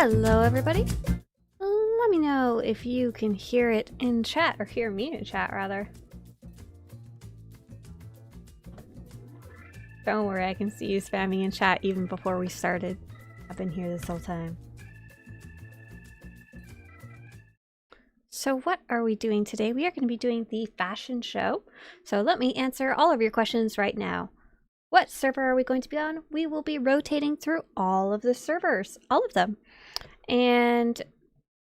Hello everybody. Let me know if you can hear it in chat, or hear me in chat rather. Don't worry, I can see you spamming in chat even before we started. I've been here this whole time. So what are we doing today? We are going to be doing the fashion show. So let me answer all of your questions right now. What server are we going to be on? We will be rotating through all of the servers, all of them. And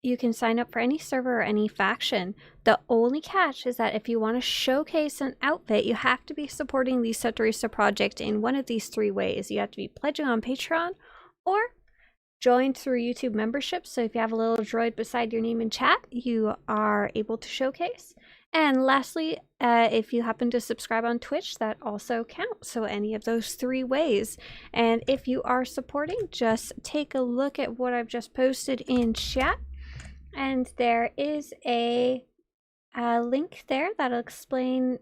you can sign up for any server or any faction. The only catch is that if you want to showcase an outfit, you have to be supporting the Swtorista project in one of these three ways. You have to be pledging on Patreon or join through YouTube membership. So if you have a little droid beside your name in chat, you are able to showcase. And lastly, if you happen to subscribe on Twitch, that also counts. So any of those three ways. And if you are supporting, just take a look at what I've just posted in chat. And there is a link there that'll explain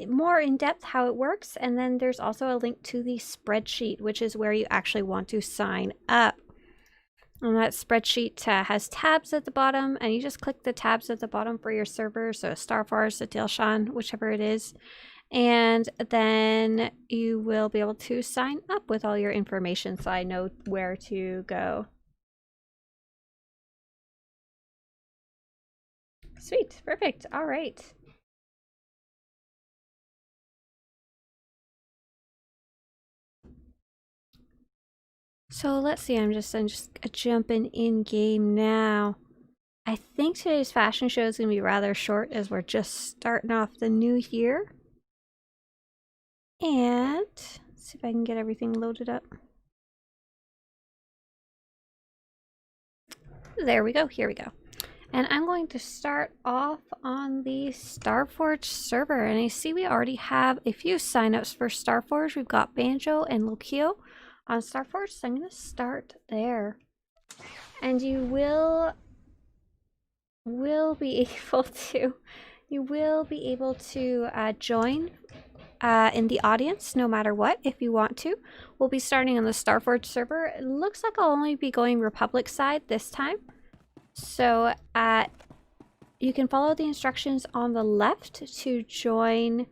more in depth how it works. And then there's also a link to the spreadsheet, which is where you actually want to sign up. And that spreadsheet has tabs at the bottom, and you just click the tabs at the bottom for your server, so Starforce, Satele Shan, whichever it is, and then you will be able to sign up with all your information so I know where to go. Sweet, perfect, all right. So let's see, I'm just jumping in game now. I think today's fashion show is going to be rather short as we're just starting off the new year. And let's see if I can get everything loaded up. There we go, here we go. And I'm going to start off on the Starforge server. And I see we already have a few signups for Starforge. We've got Banjo and Lokio on Starforge, so I'm going to start there. And you will be able to join in the audience no matter what if you want to. We'll be starting on the Starforge server. It looks like I'll only be going Republic side this time. So you can follow the instructions on the left to join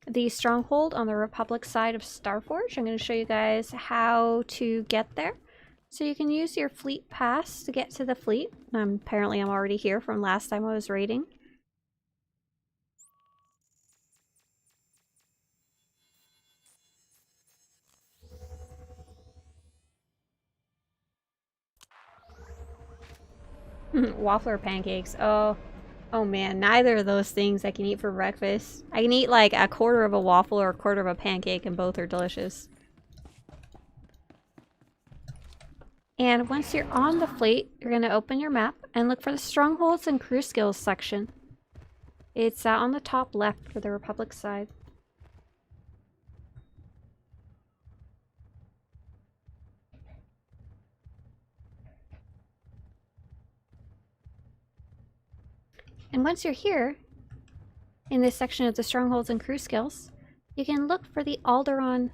the stronghold on the Republic side of Starforge. I'm going to show you guys how to get there. So you can use your fleet pass to get to the fleet. Apparently I'm already here from last time I was raiding. Waffle or pancakes? Oh man, neither of those things I can eat for breakfast. I can eat like a quarter of a waffle or a quarter of a pancake, and both are delicious. And once you're on the fleet, you're going to open your map and look for the Strongholds and Crew Skills section. It's on the top left for the Republic side. And once you're here, in this section of the Strongholds and Crew Skills, you can look for the Alderaan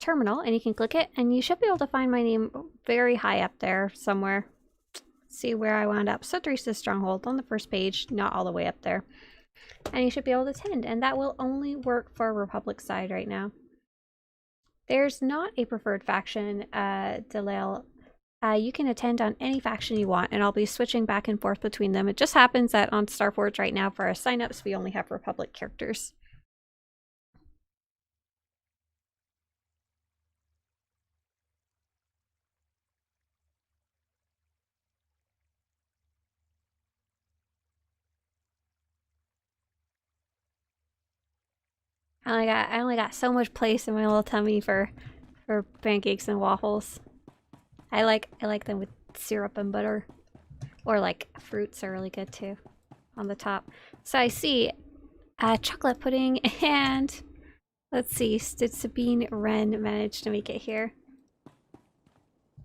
terminal, and you can click it, and you should be able to find my name very high up there somewhere. Let's see where I wound up. Swtorista Stronghold on the first page, not all the way up there. And you should be able to attend, and that will only work for Republic side right now. There's not a preferred faction, Delail. You can attend on any faction you want, and I'll be switching back and forth between them. It just happens that on Starforge right now for our signups, we only have Republic characters. I only got so much place in my little tummy for pancakes and waffles. I like them with syrup and butter, or like fruits are really good too on the top. So I see chocolate pudding, and let's see, did Sabine Wren manage to make it here?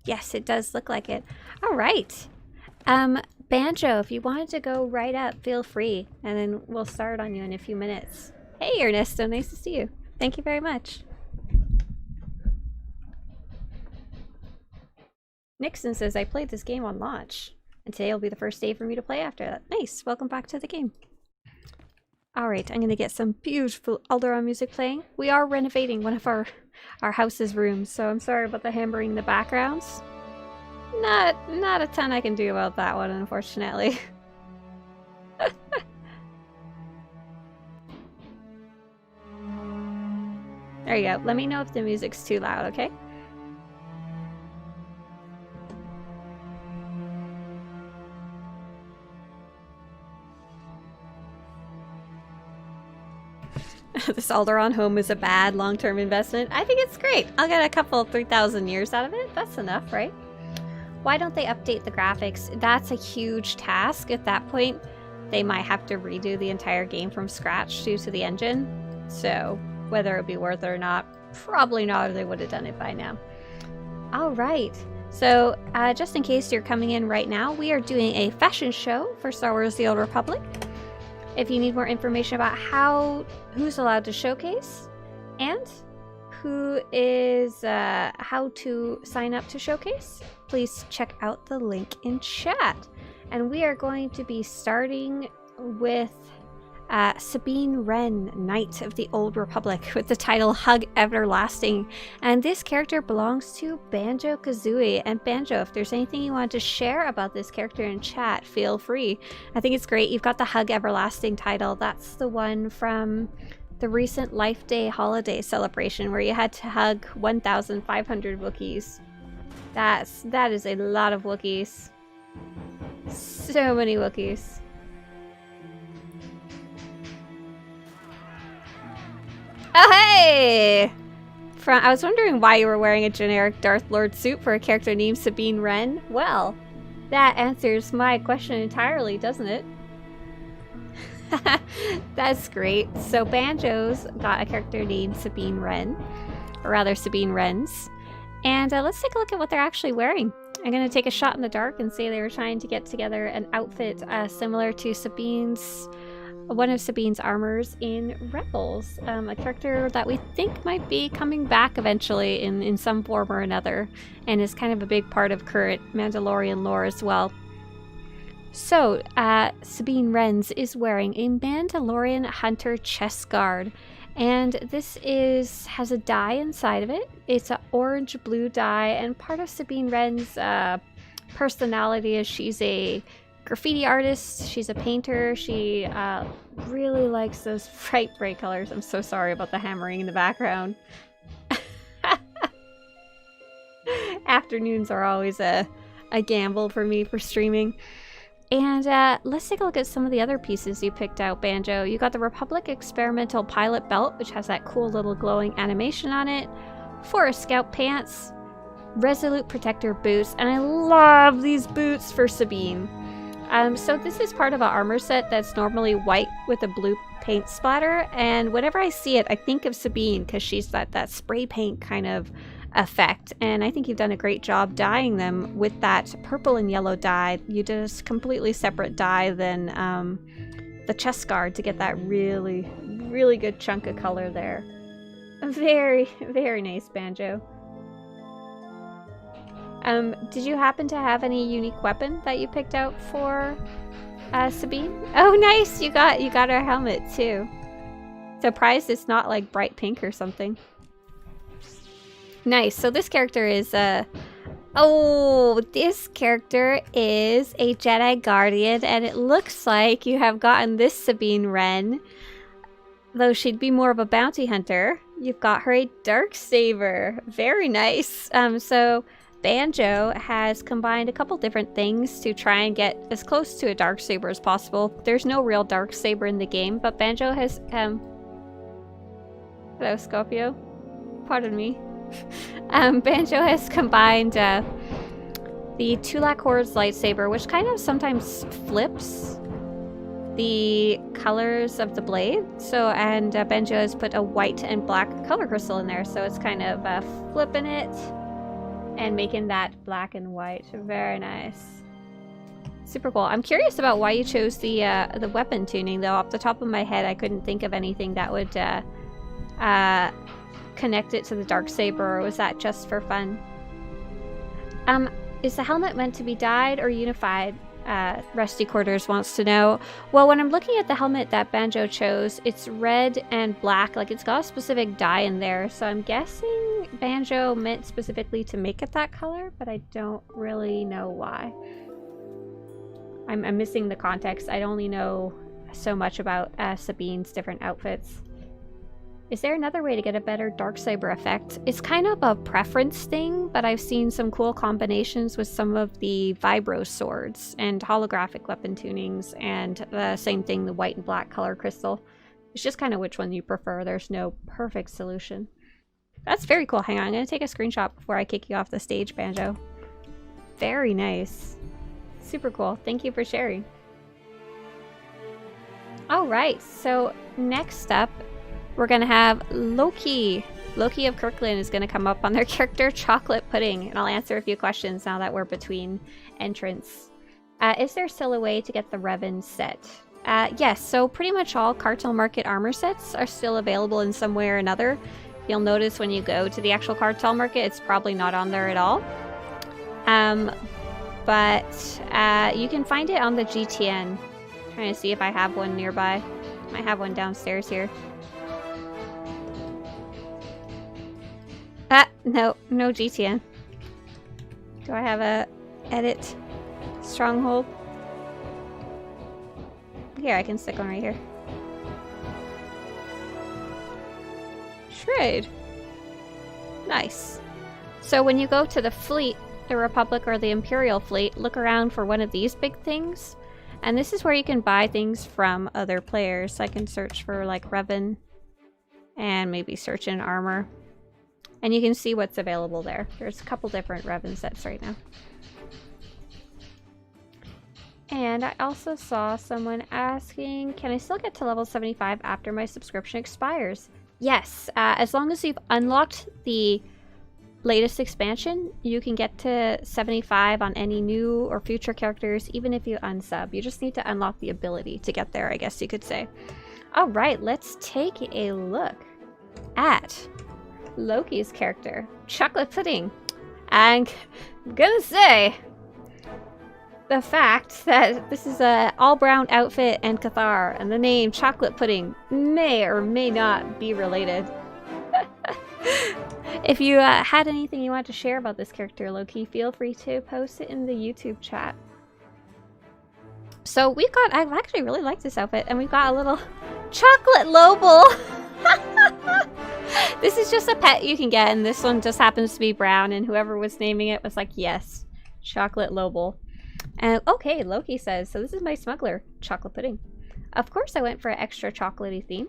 Yes, it does look like it. All right. Banjo, if you wanted to go right up, feel free, and then we'll start on you in a few minutes. Hey Ernesto, nice to see you. Thank you very much. Nixon says, I played this game on launch, and today will be the first day for me to play after that. Nice, welcome back to the game. Alright, I'm gonna get some beautiful Alderaan music playing. We are renovating one of our house's rooms, so I'm sorry about the hammering in the backgrounds. Not a ton I can do about that one, unfortunately. There you go. Let me know if the music's too loud, okay? This Alderaan home is a bad long-term investment. I think it's great. I'll get a couple 3,000 years out of it. That's enough, right? Why don't they update the graphics? That's a huge task. At that point, they might have to redo the entire game from scratch due to the engine. So, whether it would be worth it or not, probably not, or they would have done it by now. Alright. So, just in case you're coming in right now, we are doing a fashion show for Star Wars The Old Republic. If you need more information about who's allowed to showcase and who is how to sign up to showcase, please check out the link in chat. And we are going to be starting with Sabine Wren, Knight of the Old Republic, with the title Hug Everlasting. And this character belongs to Banjo-Kazooie. And Banjo, if there's anything you want to share about this character in chat, feel free. I think it's great. You've got the Hug Everlasting title. That's the one from the recent Life Day holiday celebration where you had to hug 1,500 Wookiees. That is a lot of Wookiees. So many Wookiees. Oh, hey! I was wondering why you were wearing a generic Darth Lord suit for a character named Sabine Wren. Well, that answers my question entirely, doesn't it? That's great. So Banjo's got a character named Sabine Wren, or rather Sabine Wrens. And let's take a look at what they're actually wearing. I'm going to take a shot in the dark and say they were trying to get together an outfit similar to one of Sabine's armors in Rebels, a character that we think might be coming back eventually in some form or another, and is kind of a big part of current Mandalorian lore as well. So, Sabine Wrens is wearing a Mandalorian Hunter chest guard, and this has a dye inside of it. It's an orange-blue dye, and part of Sabine Wren's personality is she's a graffiti artist, she's a painter, she really likes those bright colors. I'm so sorry about the hammering in the background. Afternoons are always a gamble for me for streaming. And let's take a look at some of the other pieces you picked out, Banjo. You got the Republic Experimental Pilot Belt, which has that cool little glowing animation on it. Forest Scout Pants. Resolute Protector Boots. And I love these boots for Sabine. So this is part of an armor set that's normally white with a blue paint splatter. And whenever I see it, I think of Sabine because she's that spray paint kind of effect, and I think you've done a great job dyeing them with that purple and yellow dye. You did a completely separate dye than the chest guard to get that really good chunk of color there. Very nice, Banjo. Did you happen to have any unique weapon that you picked out for Sabine? Oh, nice! You got her helmet too. Surprised it's not like bright pink or something. Nice. So this character is this character is a Jedi Guardian, and it looks like you have gotten this Sabine Wren. Though she'd be more of a bounty hunter, you've got her a Darksaber. Very nice. So Banjo has combined a couple different things to try and get as close to a Darksaber as possible. There's no real Darksaber in the game, but Banjo has hello, Scorpio. Pardon me. Banjo has combined the Tulak Horde's lightsaber, which kind of sometimes flips the colors of the blade. So, and Banjo has put a white and black color crystal in there, so it's kind of flipping it and making that black and white. Very nice. Super cool. I'm curious about why you chose the weapon tuning, though. Off the top of my head, I couldn't think of anything that would connect it to the Darksaber, or was that just for fun? is the helmet meant to be dyed or unified? Rusty Quarters wants to know. Well, when I'm looking at the helmet that Banjo chose, it's red and black. Like, it's got a specific dye in there. So I'm guessing Banjo meant specifically to make it that color, but I don't really know why. I'm missing the context. I only know so much about Sabine's different outfits. Is there another way to get a better Darksaber effect? It's kind of a preference thing, but I've seen some cool combinations with some of the Vibro swords and holographic weapon tunings, and the same thing, the white and black color crystal. It's just kind of which one you prefer. There's no perfect solution. That's very cool. Hang on, I'm going to take a screenshot before I kick you off the stage, Banjo. Very nice. Super cool. Thank you for sharing. Alright, so next up, we're going to have Loki. Loki of Kirkland is going to come up on their character, Chocolate Pudding, and I'll answer a few questions now that we're between entrants. Is there still a way to get the Revan set? Yes, so pretty much all Cartel Market armor sets are still available in some way or another. You'll notice when you go to the actual Cartel Market, it's probably not on there at all. But you can find it on the GTN. I'm trying to see if I have one nearby. Might have one downstairs here. No GTN. Do I have a edit stronghold? Here, I can stick one right here. Trade. Nice. So when you go to the fleet, the Republic or the Imperial fleet, look around for one of these big things. And this is where you can buy things from other players. I can search for like Revan and maybe search in armor. And you can see what's available there. There's a couple different Revan sets right now. And I also saw someone asking, can I still get to level 75 after my subscription expires? Yes, as long as you've unlocked the latest expansion, you can get to 75 on any new or future characters, even if you unsub. You just need to unlock the ability to get there, I guess you could say. Alright, let's take a look at Loki's character, Chocolate Pudding. And I'm gonna say, the fact that this is a all-brown outfit and Cathar, and the name Chocolate Pudding may or may not be related. If you had anything you want to share about this character, Loki, feel free to post it in the YouTube chat. So we've got, I actually really like this outfit, and we've got a little chocolate Lobel. This is just a pet you can get, and this one just happens to be brown, and whoever was naming it was like, yes, chocolate Lobel. And okay, Loki says, so this is my smuggler, Chocolate Pudding. Of course I went for an extra chocolatey theme.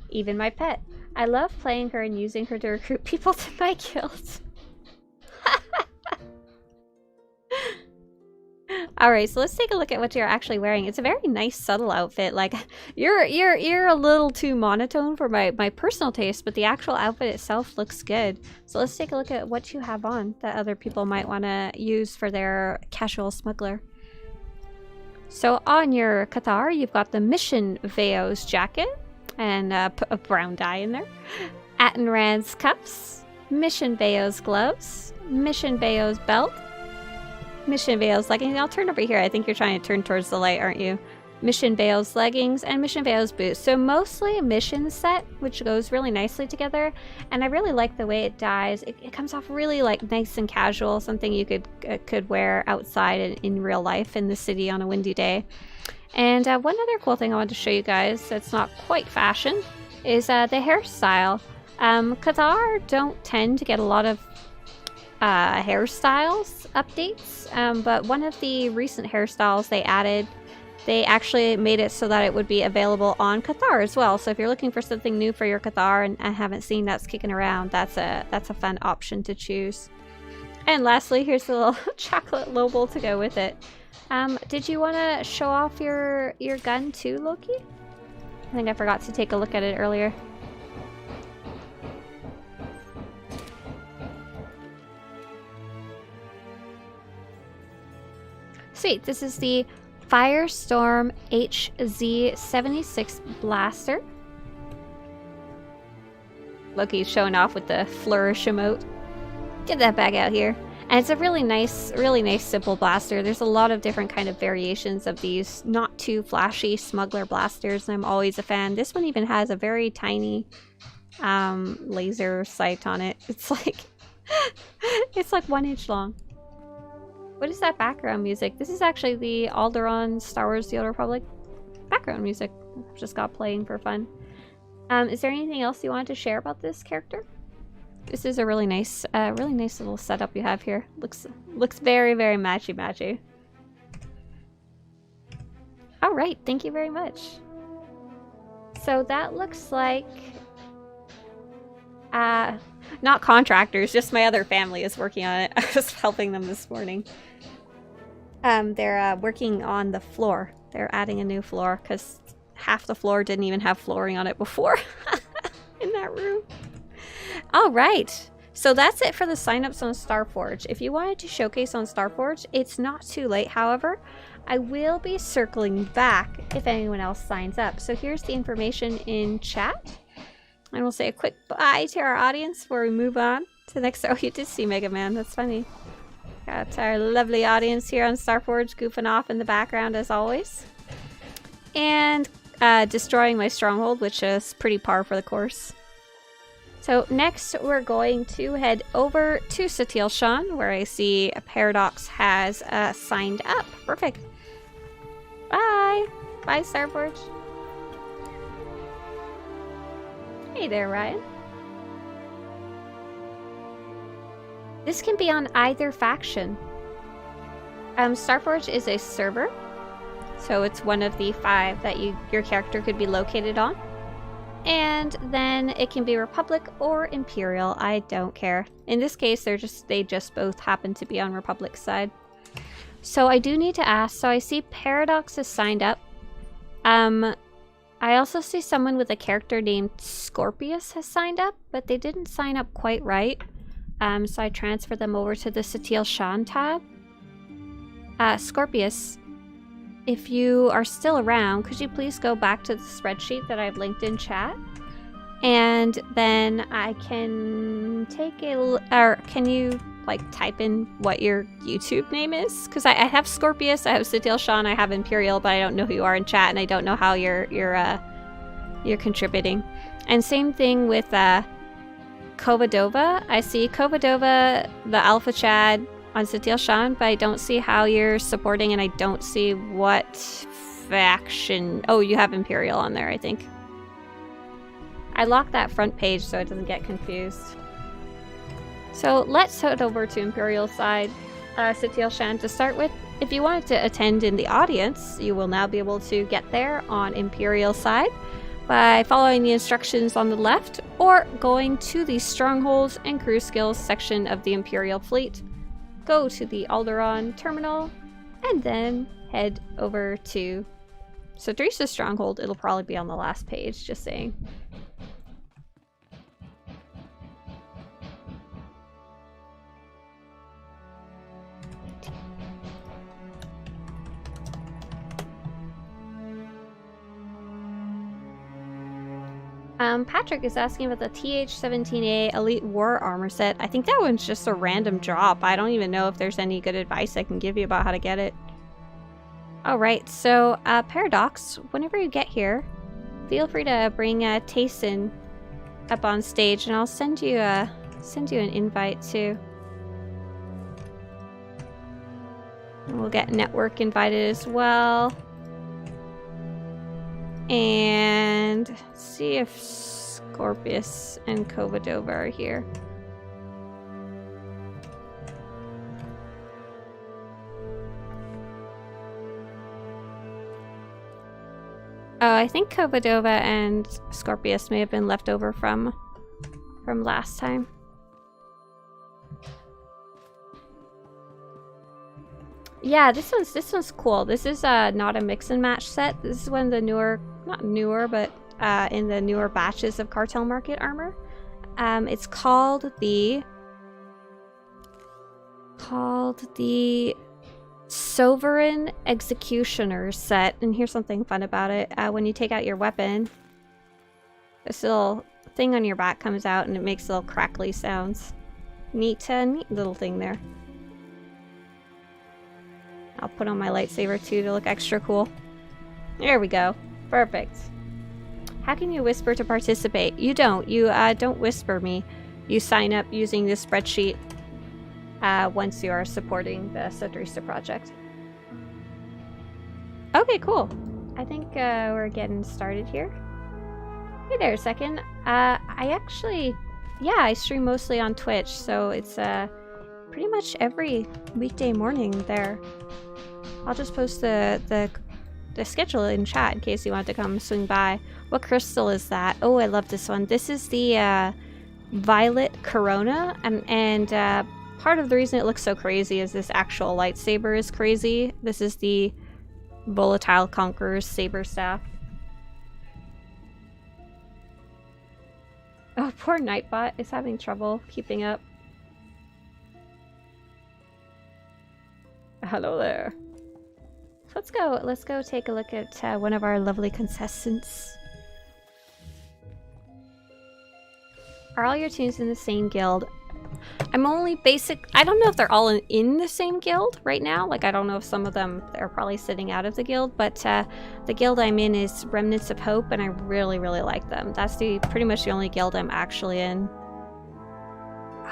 Even my pet. I love playing her and using her to recruit people to my guild. Alright, so let's take a look at what you're actually wearing. It's a very nice, subtle outfit. Like, you're a little too monotone for my personal taste, but the actual outfit itself looks good. So let's take a look at what you have on that other people might want to use for their casual smuggler. So on your Cathar, you've got the Mission Veo's jacket, and a brown dye in there. Attenran's cuffs, Mission Veo's gloves, Mission Veo's belt, Mission Veo's leggings. I'll turn over here. I think you're trying to turn towards the light, aren't you? Mission Veo's leggings and Mission Veo's boots. So mostly a mission set, which goes really nicely together. And I really like the way it dyes. It comes off really like nice and casual, something you could wear outside in real life in the city on a windy day. And one other cool thing I wanted to show you guys that's not quite fashion is the hairstyle. Cathar don't tend to get a lot of hairstyles updates, but one of the recent hairstyles they added, they actually made it so that it would be available on Cathar as well. So if you're looking for something new for your Cathar and I haven't seen that's kicking around, that's a fun option to choose. And lastly, here's a little chocolate Lobel to go with it. Did you want to show off your gun too, Loki? I think I forgot to take a look at it earlier. Sweet, this is the Firestorm HZ76 Blaster. Loki's showing off with the flourish emote. Get that bag out here. And it's a really nice simple blaster. There's a lot of different kind of variations of these not too flashy smuggler blasters, and I'm always a fan. This one even has a very tiny laser sight on it. It's like it's like 1 inch long. What is that background music? This is actually the Alderaan Star Wars The Old Republic background music. Just got playing for fun. Is there anything else you wanted to share about this character? This is a really nice little setup you have here. Looks very, very matchy. All right, thank you very much. So that looks like, not contractors, just my other family is working on it. I was helping them this morning. They're working on the floor. They're adding a new floor because half the floor didn't even have flooring on it before in that room. All right, so that's it for the signups on Starforge. If you wanted to showcase on Starforge, it's not too late. However, I will be circling back if anyone else signs up. So here's the information in chat. And we'll say a quick bye to our audience before we move on to the next. Oh, you did see Mega Man. That's funny. Got our lovely audience here on Starforge goofing off in the background as always. And destroying my stronghold, which is pretty par for the course. So next we're going to head over to Satele Shan, where I see a Paradox has signed up. Perfect. Bye. Bye, Starforge. Hey there, Ryan. This can be on either faction. Starforge is a server, so it's one of the 5 that your character could be located on. And then it can be Republic or Imperial. I don't care. In this case, they just both happen to be on Republic's side. So I do need to ask. So I see Paradox is signed up. I also see someone with a character named Scorpius has signed up, but they didn't sign up quite right. So I transfer them over to the Satele Shan tab. Scorpius, if you are still around, could you please go back to the spreadsheet that I've linked in chat? And then I can take or can you like type in what your YouTube name is? Because I have Scorpius, I have Satele Shan, I have Imperial, but I don't know who you are in chat, and I don't know how you're contributing. And same thing with Kovadova. I see Kovadova, the Alpha Chad on Satele Shan, but I don't see how you're supporting, and I don't see what faction. Oh, you have Imperial on there, I think. I locked that front page so it doesn't get confused. So let's head over to Imperial side, Satele Shan to start with. If you wanted to attend in the audience, you will now be able to get there on Imperial side by following the instructions on the left or going to the Strongholds and Crew Skills section of the Imperial fleet. Go to the Alderaan terminal and then head over to Swtorista Stronghold. It'll probably be on the last page, just saying. Patrick is asking about the TH-17A Elite War Armor set. I think that one's just a random drop. I don't even know if there's any good advice I can give you about how to get it. Alright, so Paradox, whenever you get here, feel free to bring Tayson up on stage, and I'll send you an invite too. And we'll get Network invited as well. And see if Scorpius and Kovadova are here. Oh, I think Kovadova and Scorpius may have been left over from last time. Yeah, this one's cool. This is not a mix and match set. This is one of the newer, not newer, but in the newer batches of Cartel Market armor. It's called the Sovereign Executioner set. And here's something fun about it. When you take out your weapon, this little thing on your back comes out and it makes little crackly sounds. Neat little thing there. I'll put on my lightsaber too to look extra cool. There we go. Perfect. How can you whisper to participate? You don't. You don't whisper me. You sign up using this spreadsheet once you are supporting the Swtorista project. Okay, cool. I think we're getting started here. Hey there a second. I actually, yeah, I stream mostly on Twitch, so it's pretty much every weekday morning there. I'll just post the schedule in chat in case you want to come swing by. What crystal is that? Oh, I love this one. This is the Violet Corona, and part of the reason it looks so crazy is this actual lightsaber is crazy. This is the Volatile Conqueror's saber staff. Oh, poor Nightbot is having trouble keeping up. Hello there. Let's go take a look at one of our lovely contestants. Are all your tunes in the same guild? I'm only basic. I don't know if they're all in the same guild right now. Like, I don't know if some of them are probably sitting out of the guild, but the guild I'm in is Remnants of Hope, and I really, really like them. That's pretty much the only guild I'm actually in.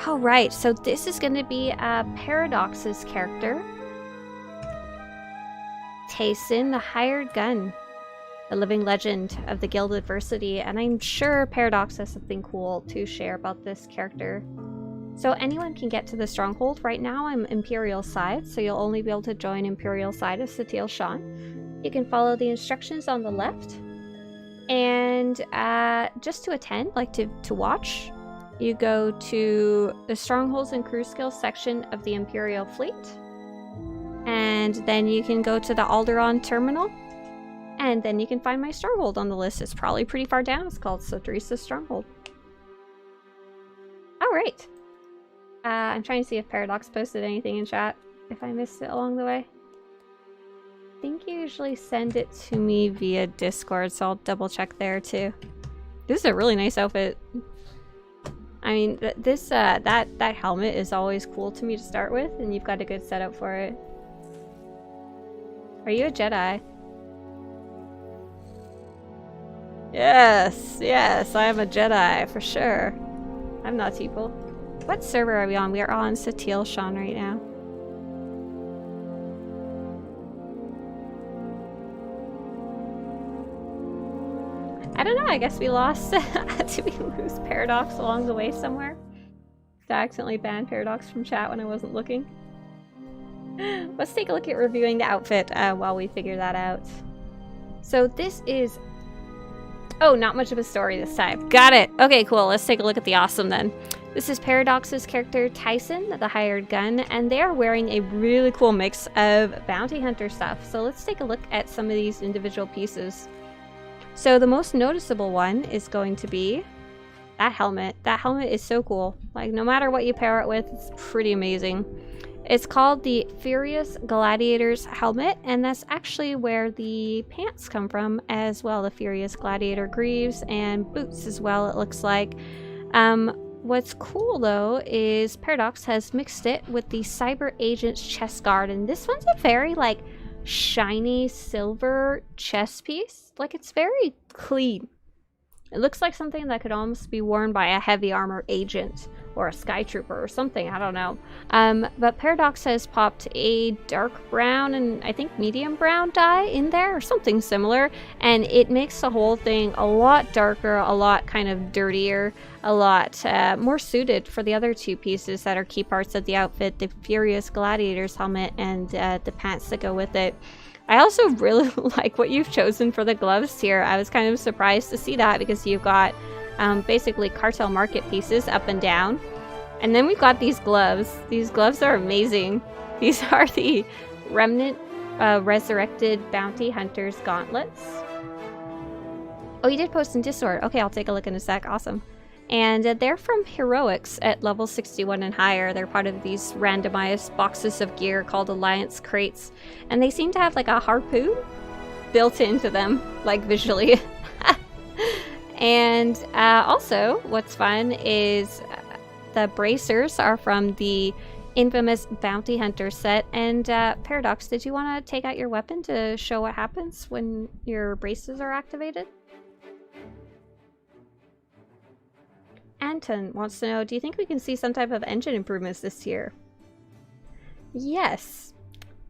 All right, so this is going to be Paradox's character. Tayson, the hired gun. The living legend of the guild adversity, and I'm sure Paradox has something cool to share about this character. So anyone can get to the stronghold. Right now I'm Imperial side, so you'll only be able to join Imperial side of Satele Shan. You can follow the instructions on the left, and just to attend, like to watch, you go to the Strongholds and Crew Skills section of the Imperial fleet, and then you can go to the Alderaan terminal. And then you can find my stronghold on the list. It's probably pretty far down. It's called Swtorista Stronghold. Alright. I'm trying to see if Paradox posted anything in chat. If I missed it along the way. I think you usually send it to me via Discord, so I'll double check there too. This is a really nice outfit. I mean, that helmet is always cool to me to start with, and you've got a good setup for it. Are you a Jedi? Yes, yes, I am a Jedi, for sure. I'm not people. What server are we on? We are on Satele Shan right now. I don't know, I guess we lost. Did we lose Paradox along the way somewhere? Did I accidentally ban Paradox from chat when I wasn't looking? Let's take a look at reviewing the outfit while we figure that out. So this is... Oh, not much of a story this time. Got it! Okay, cool. Let's take a look at the awesome then. This is Paradox's character Tayson, the hired gun, and they are wearing a really cool mix of bounty hunter stuff. So let's take a look at some of these individual pieces. So the most noticeable one is going to be that helmet. That helmet is so cool. Like, no matter what you pair it with, it's pretty amazing. It's called the Furious Gladiator's helmet, and that's actually where the pants come from as well. The Furious Gladiator greaves and boots as well, it looks like. What's cool though is Paradox has mixed it with the Cyber Agent's chest guard, and this one's a very like shiny silver chest piece. Like, it's very clean. It looks like something that could almost be worn by a heavy armor agent or a sky trooper or something, I don't know. But Paradox has popped a dark brown and I think medium brown dye in there or something similar, and it makes the whole thing a lot darker, a lot kind of dirtier, a lot more suited for the other two pieces that are key parts of the outfit, the Furious Gladiator's helmet and the pants that go with it. I also really like what you've chosen for the gloves here. I was kind of surprised to see that because you've got basically cartel market pieces up and down. And then we've got these gloves. These gloves are amazing. These are the Remnant Resurrected Bounty Hunters gauntlets. Oh, you did post in Discord. Okay, I'll take a look in a sec. Awesome. And they're from Heroics at level 61 and higher. They're part of these randomized boxes of gear called Alliance crates. And they seem to have like a harpoon built into them, like visually. And also, what's fun is the bracers are from the infamous bounty hunter set. And Paradox, did you want to take out your weapon to show what happens when your braces are activated? Anton wants to know, do you think we can see some type of engine improvements this year? Yes.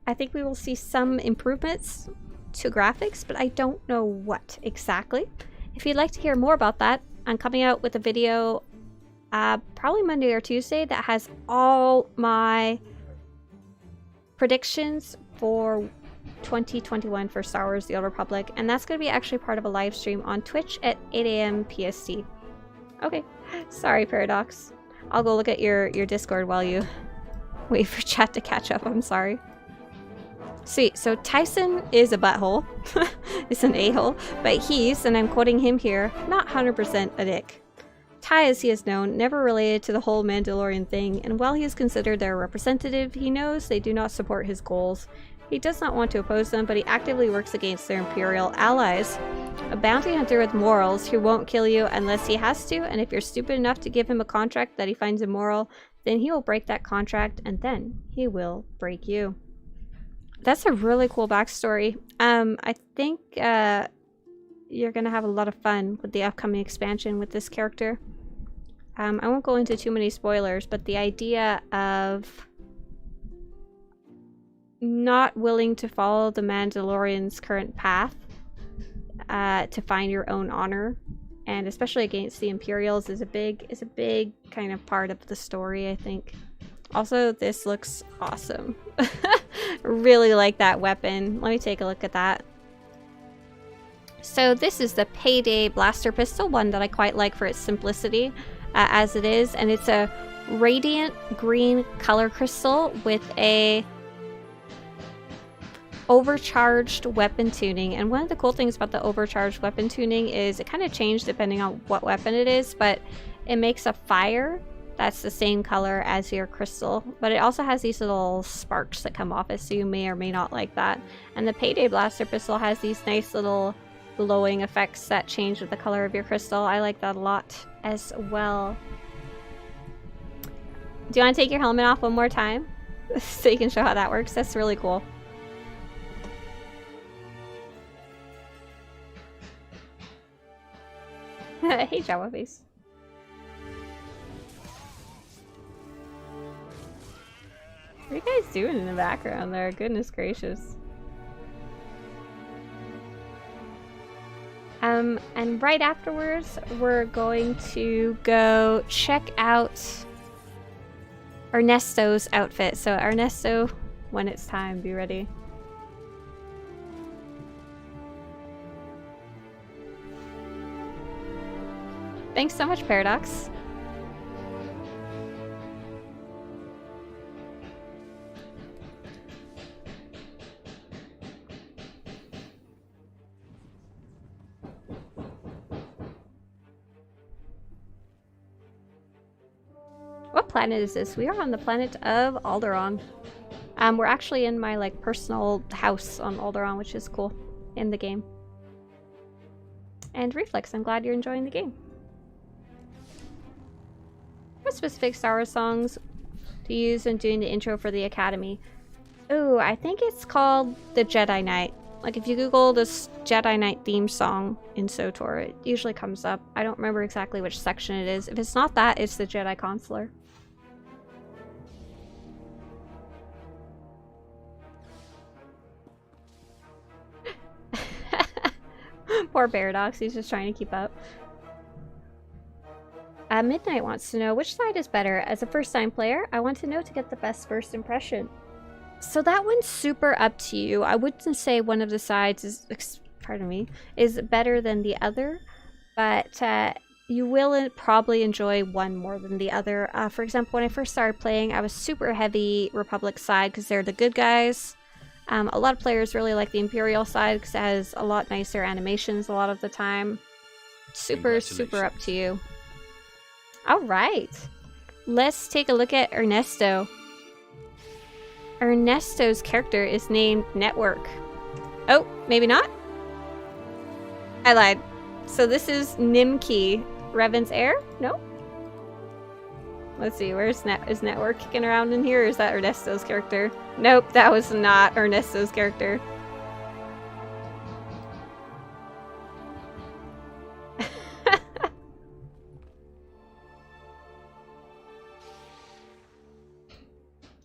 I think we will see some improvements to graphics, but I don't know what exactly. If you'd like to hear more about that, I'm coming out with a video probably Monday or Tuesday that has all my predictions for 2021 for Star Wars The Old Republic, and that's going to be actually part of a live stream on Twitch at 8 AM PST. Okay, sorry Paradox. I'll go look at your Discord while you wait for chat to catch up. I'm sorry. Sweet, so Tayson is a butthole. It's an a-hole, but he's, and I'm quoting him here, not 100% a dick. Ty, as he is known, never related to the whole Mandalorian thing, and while he is considered their representative, he knows they do not support his goals. He does not want to oppose them, but he actively works against their Imperial allies. A bounty hunter with morals who won't kill you unless he has to, and if you're stupid enough to give him a contract that he finds immoral, then he will break that contract, and then he will break you. That's a really cool backstory. I think you're gonna have a lot of fun with the upcoming expansion with this character. I won't go into too many spoilers, but the idea of not willing to follow the Mandalorian's current path to find your own honor, and especially against the Imperials, is a big kind of part of the story, I think. Also, this looks awesome. Really like that weapon. Let me take a look at that. So this is the Payday Blaster Pistol, one that I quite like for its simplicity as it is, and it's a radiant green color crystal with a overcharged weapon tuning. And one of the cool things about the overcharged weapon tuning is it kind of changed depending on what weapon it is, but it makes a fire that's the same color as your crystal, but it also has these little sparks that come off it, so you may or may not like that. And the Payday Blaster Pistol has these nice little glowing effects that change with the color of your crystal. I like that a lot as well. Do you want to take your helmet off one more time so you can show how that works? That's really cool. Hey, Java Face. What are you guys doing in the background there? Goodness gracious. And right afterwards, we're going to go check out Ernesto's outfit. So Ernesto, when it's time, be ready. Thanks so much, Paradox. What planet is this? We are on the planet of Alderaan. We're actually in my like personal house on Alderaan, which is cool in the game. And Reflex, I'm glad you're enjoying the game. What specific Star Wars songs to use in doing the intro for the Academy? Ooh, I think it's called the Jedi Knight. Like if you Google this Jedi Knight theme song in SWTOR, it usually comes up. I don't remember exactly which section it is. If it's not that, it's the Jedi Consular. Poor Paradox, he's just trying to keep up. Midnight wants to know, which side is better? As a first-time player, I want to know to get the best first impression. So that one's super up to you. I wouldn't say one of the sides is, pardon me, is better than the other, but you will probably enjoy one more than the other. For example, when I first started playing, I was super heavy Republic side because they're the good guys. A lot of players really like the Imperial side because it has a lot nicer animations a lot of the time. Super up to you. Alright, let's take a look at Ernesto. Ernesto's character is named Network. Oh, maybe not? I lied. So this is Nimky, Revan's heir? No? Let's see, is Network kicking around in here, or is that Ernesto's character? Nope, that was not Ernesto's character.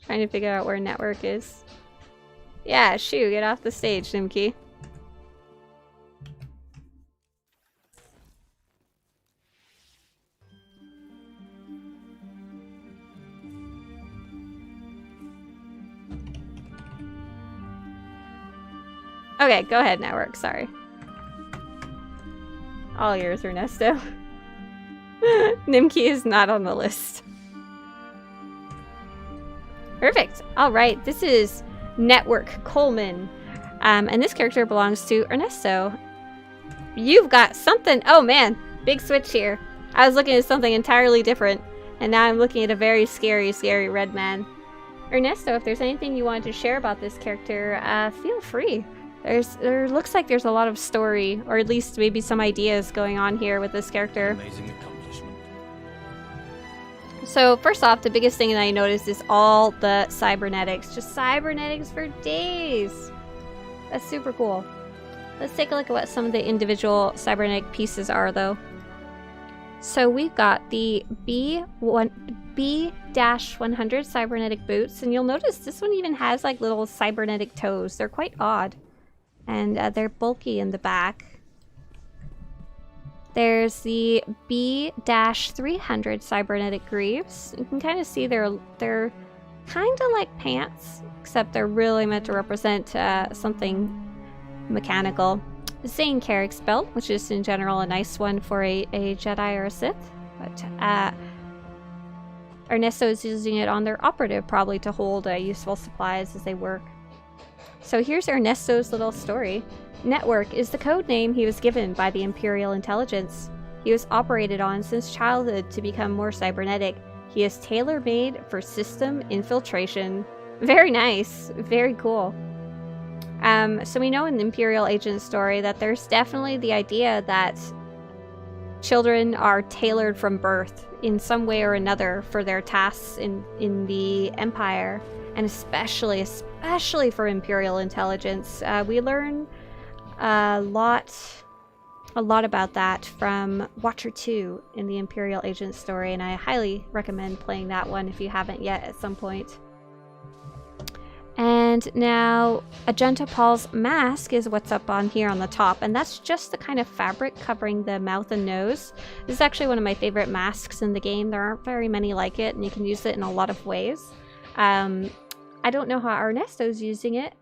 Trying to figure out where Network is. Yeah, shoo, get off the stage, Nimky. Okay, go ahead, Network, sorry. All yours, Ernesto. Nimky is not on the list. Perfect. All right, this is Network Coleman. And this character belongs to Ernesto. You've got something. Oh man, big switch here. I was looking at something entirely different, and now I'm looking at a very scary, scary red man. Ernesto, if there's anything you wanted to share about this character, feel free. There looks like there's a lot of story, or at least maybe some ideas going on here with this character. Amazing accomplishment. So first off, the biggest thing that I noticed is all the cybernetics. Just cybernetics for days. That's super cool. Let's take a look at what some of the individual cybernetic pieces are, though. So we've got the B-100 cybernetic boots, and you'll notice this one even has like little cybernetic toes. They're quite odd. And they're bulky in the back. There's the B-300 cybernetic greaves. You can kind of see they're kind of like pants, except they're really meant to represent something mechanical. The Zane Carrick's belt, which is in general a nice one for a Jedi or a Sith, but Ernesto is using it on their operative, probably to hold useful supplies as they work. So here's Ernesto's little story. Network is the code name he was given by the Imperial Intelligence. He was operated on since childhood to become more cybernetic. He is tailor-made for system infiltration. Very nice. Very cool. So we know in the Imperial Agent story that there's definitely the idea that children are tailored from birth in some way or another for their tasks in the Empire. And especially for Imperial Intelligence. We learn a lot about that from Watcher 2 in the Imperial Agent story, and I highly recommend playing that one if you haven't yet at some point. And now, Agenta Paul's mask is what's up on here on the top, and that's just the kind of fabric covering the mouth and nose. This is actually one of my favorite masks in the game. There aren't very many like it, and you can use it in a lot of ways. I don't know how Ernesto's using it,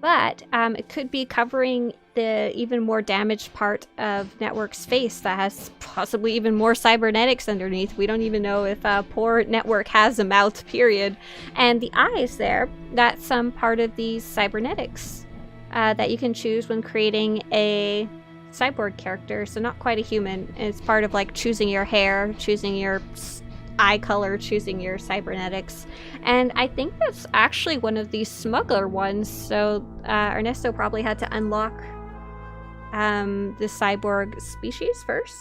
but it could be covering the even more damaged part of Network's face that has possibly even more cybernetics underneath. We don't even know if poor Network has a mouth, period. And the eyes there, that's some part of the cybernetics that you can choose when creating a cyborg character. So not quite a human. It's part of like choosing your hair, choosing your eye color, choosing your cybernetics. And I think that's actually one of these smuggler ones, so Ernesto probably had to unlock the cyborg species first,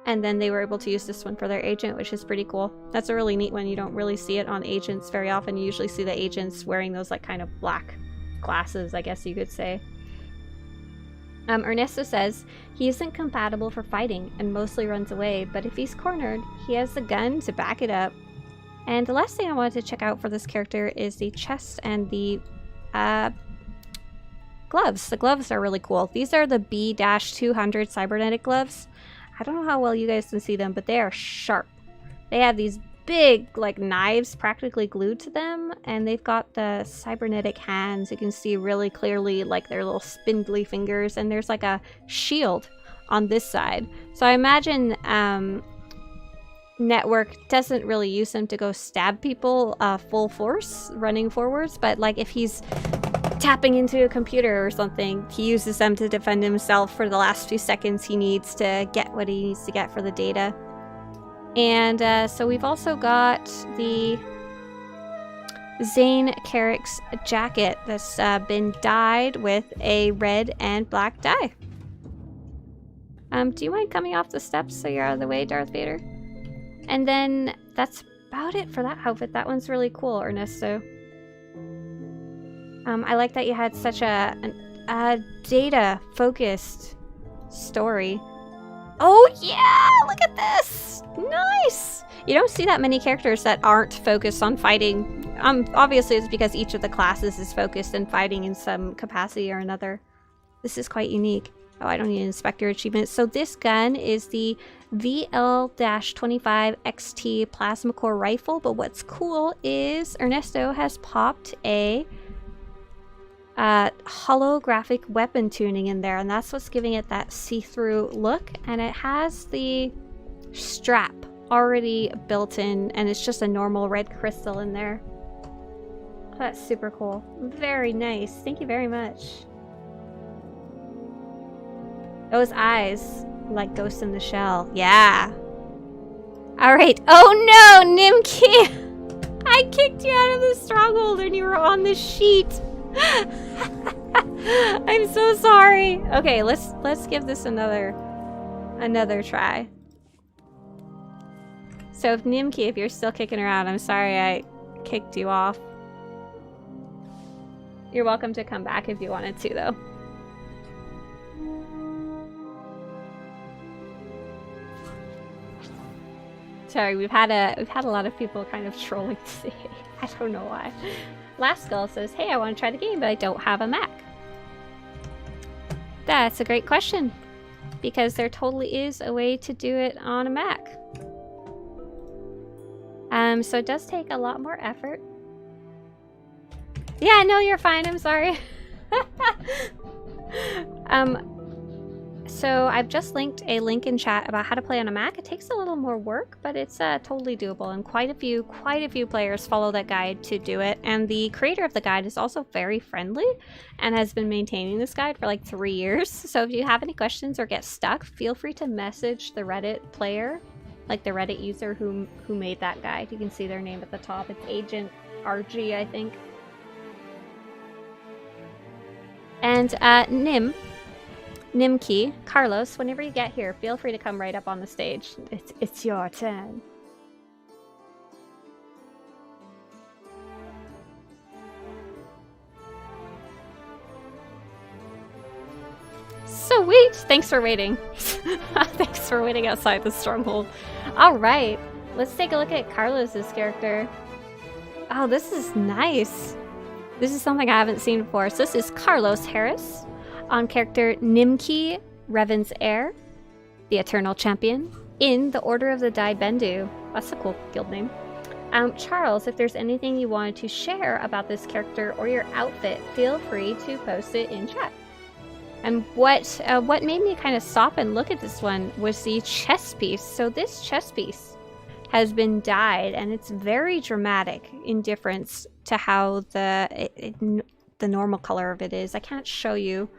and then they were able to use this one for their agent, which is pretty cool. That's a really neat one. You don't really see it on agents very often. You usually see the agents wearing those like kind of black glasses, I guess you could say. Ernesto says he isn't compatible for fighting and mostly runs away, but if he's cornered, he has the gun to back it up. And the last thing I wanted to check out for this character is the chest and the gloves. The gloves are really cool. These are the B-200 cybernetic gloves. I don't know how well you guys can see them, but they are sharp. They have these big like knives practically glued to them, and they've got the cybernetic hands. You can see really clearly like their little spindly fingers, and there's like a shield on this side. So I imagine Network doesn't really use them to go stab people full force running forwards, but like if he's tapping into a computer or something, he uses them to defend himself for the last few seconds he needs to get what he needs to get for the data. And so we've also got the Zane Carrick's jacket that's been dyed with a red and black dye. Do you mind coming off the steps so you're out of the way, Darth Vader? And then that's about it for that outfit. That one's really cool, Ernesto. I like that you had such a data-focused story. Oh yeah, look at this! Nice! You don't see that many characters that aren't focused on fighting. Obviously it's because each of the classes is focused in fighting in some capacity or another. This is quite unique. Oh, I don't need to inspect your achievements. So this gun is the VL-25 XT Plasma Core Rifle, but what's cool is Ernesto has popped a holographic weapon tuning in there, and that's what's giving it that see-through look, and it has the strap already built in, and it's just a normal red crystal in there. That's super cool. Very nice. Thank you very much. Those eyes, like Ghost in the Shell. Yeah. Alright. Oh no, Nimky! I kicked you out of the stronghold and you were on the sheet. I'm so sorry. Okay, let's give this another try. So if Nimky, if you're still kicking around, I'm sorry I kicked you off. You're welcome to come back if you wanted to, though. Sorry, we've had a lot of people kind of trolling today. I don't know why. Last Skull says, "Hey, I want to try the game, but I don't have a Mac." That's a great question, because there totally is a way to do it on a Mac. So it does take a lot more effort. Yeah, no, you're fine. I'm sorry. So I've just linked a link in chat about how to play on a Mac. It takes a little more work, but it's totally doable, and quite a few players follow that guide to do it. And the creator of the guide is also very friendly and has been maintaining this guide for like 3 years. So if you have any questions or get stuck, feel free to message the Reddit player, like the Reddit user who made that guide. You can see their name at the top. It's Agent RG, I think. And Nimky, Carlos, whenever you get here, feel free to come right up on the stage. It's your turn. Sweet! Thanks for waiting. Thanks for waiting outside the stronghold. Alright, let's take a look at Carlos's character. Oh, this is nice. This is something I haven't seen before. So this is Carlos Harris on character Nimky, Revan's heir, the Eternal Champion, in the Order of the Dai Bendu. That's a cool guild name. Charles, if there's anything you wanted to share about this character or your outfit, feel free to post it in chat. And what made me kind of stop and look at this one was the chest piece. So this chest piece has been dyed, and it's very dramatic in difference to how the normal color of it is. I can't show you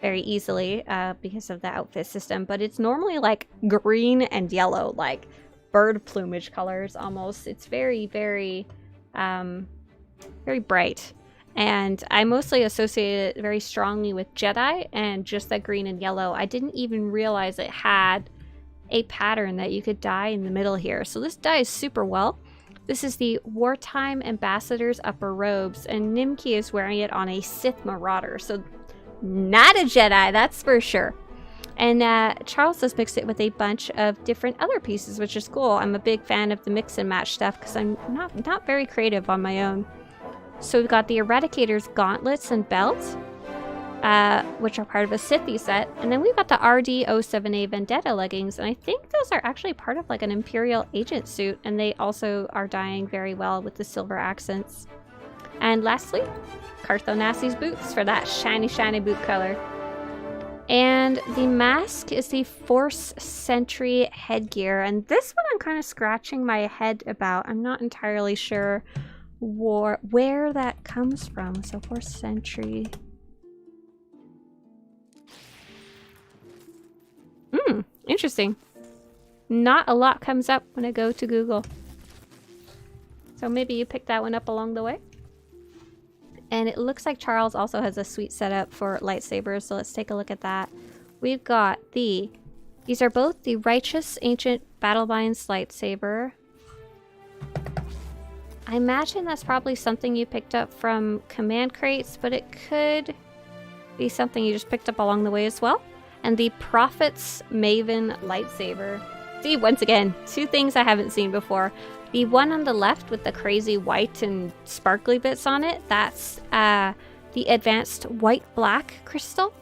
very easily because of the outfit system, but it's normally like green and yellow, like bird plumage colors almost. It's very, very, very bright. And I mostly associate it very strongly with Jedi and just that green and yellow. I didn't even realize it had a pattern that you could dye in the middle here. So this dyes super well. This is the Wartime Ambassador's upper robes, and Nimky is wearing it on a Sith Marauder. So not a Jedi, that's for sure. And Charles has mixed it with a bunch of different other pieces, which is cool. I'm a big fan of the mix and match stuff because I'm not very creative on my own. So we've got the Eradicator's gauntlets and belt, which are part of a Sithy set. And then we've got the RD-07A Vendetta leggings, and I think those are actually part of like an Imperial agent suit, and they also are dyeing very well with the silver accents. And lastly, Carthonassi's boots for that shiny, shiny boot color. And the mask is the Force Sentry headgear, and this one I'm kind of scratching my head about. I'm not entirely sure where that comes from. So Force Sentry. Interesting. Not a lot comes up when I go to Google. So maybe you picked that one up along the way. And it looks like Charles also has a sweet setup for lightsabers, so let's take a look at that. We've got these are both the Righteous Ancient Battle Binds lightsaber. I imagine that's probably something you picked up from command crates, but it could be something you just picked up along the way as well. And the Prophet's Maven lightsaber. See, once again, two things I haven't seen before. The one on the left with the crazy white and sparkly bits on it, that's the advanced white-black crystal.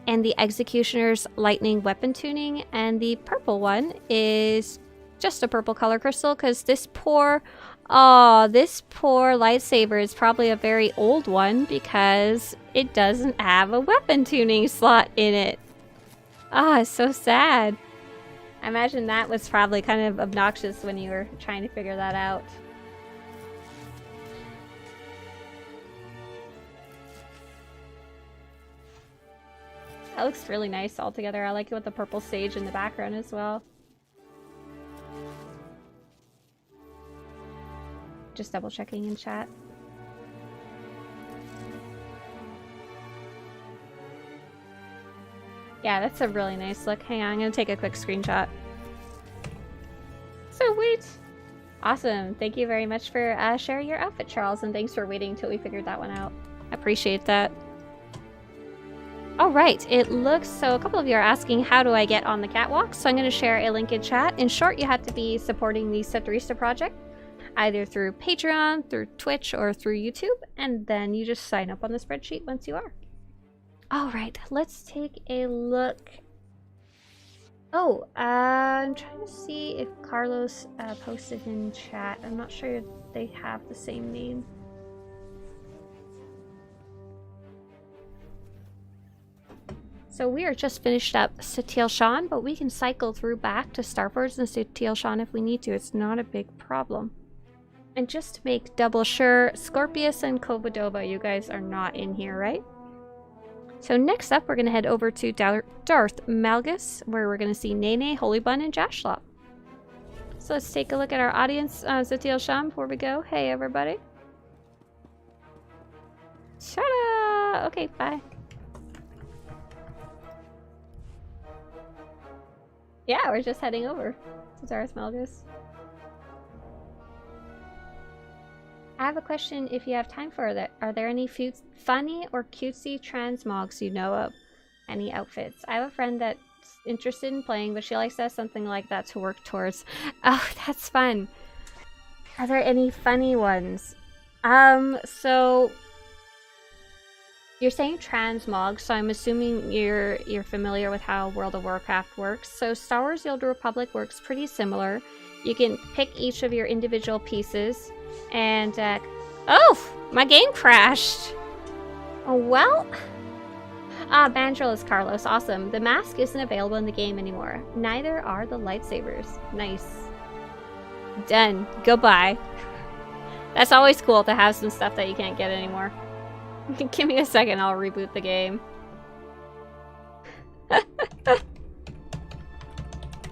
And the Executioner's lightning weapon tuning. And the purple one is just a purple color crystal, because this poor lightsaber is probably a very old one because it doesn't have a weapon tuning slot in it. Ah, it's so sad. I imagine that was probably kind of obnoxious when you were trying to figure that out. That looks really nice altogether. I like it with the purple sage in the background as well. Just double checking in chat. Yeah, that's a really nice look. Hang on, I'm gonna take a quick screenshot. Sweet! Awesome. Thank you very much for sharing your outfit, Charles, and thanks for waiting until we figured that one out. I appreciate that. Alright, it looks so a couple of you are asking how do I get on the catwalk, so I'm going to share a link in chat. In short, you have to be supporting the Swtorista project, either through Patreon, through Twitch, or through YouTube, and then you just sign up on the spreadsheet once you are. Alright, let's take a look. Oh, I'm trying to see if Carlos posted in chat. I'm not sure if they have the same name. So we are just finished up Satele Shan, but we can cycle through back to Starforge and Satele Shan if we need to. It's not a big problem. And just to make double sure, Scorpius and Kovadova, you guys are not in here, right? So next up, we're going to head over to Darth Malgus, where we're going to see Nene, Holy Bun, and Jashlop. So let's take a look at our audience on Satele Shan before we go. Hey, everybody. Ta-da! Okay, bye. Yeah, we're just heading over to Darth Malgus. I have a question if you have time for that. Are there any funny or cutesy transmogs you know of? Any outfits? I have a friend that's interested in playing, but she likes to have something like that to work towards. Oh, that's fun. Are there any funny ones? So you're saying transmog, so I'm assuming you're familiar with how World of Warcraft works. So Star Wars The Old Republic works pretty similar. You can pick each of your individual pieces and oh, my game crashed. Oh, well. Bandrel is Carlos. Awesome. The mask isn't available in the game anymore. Neither are the lightsabers. Nice. Done. Goodbye. That's always cool to have some stuff that you can't get anymore. Give me a second, I'll reboot the game.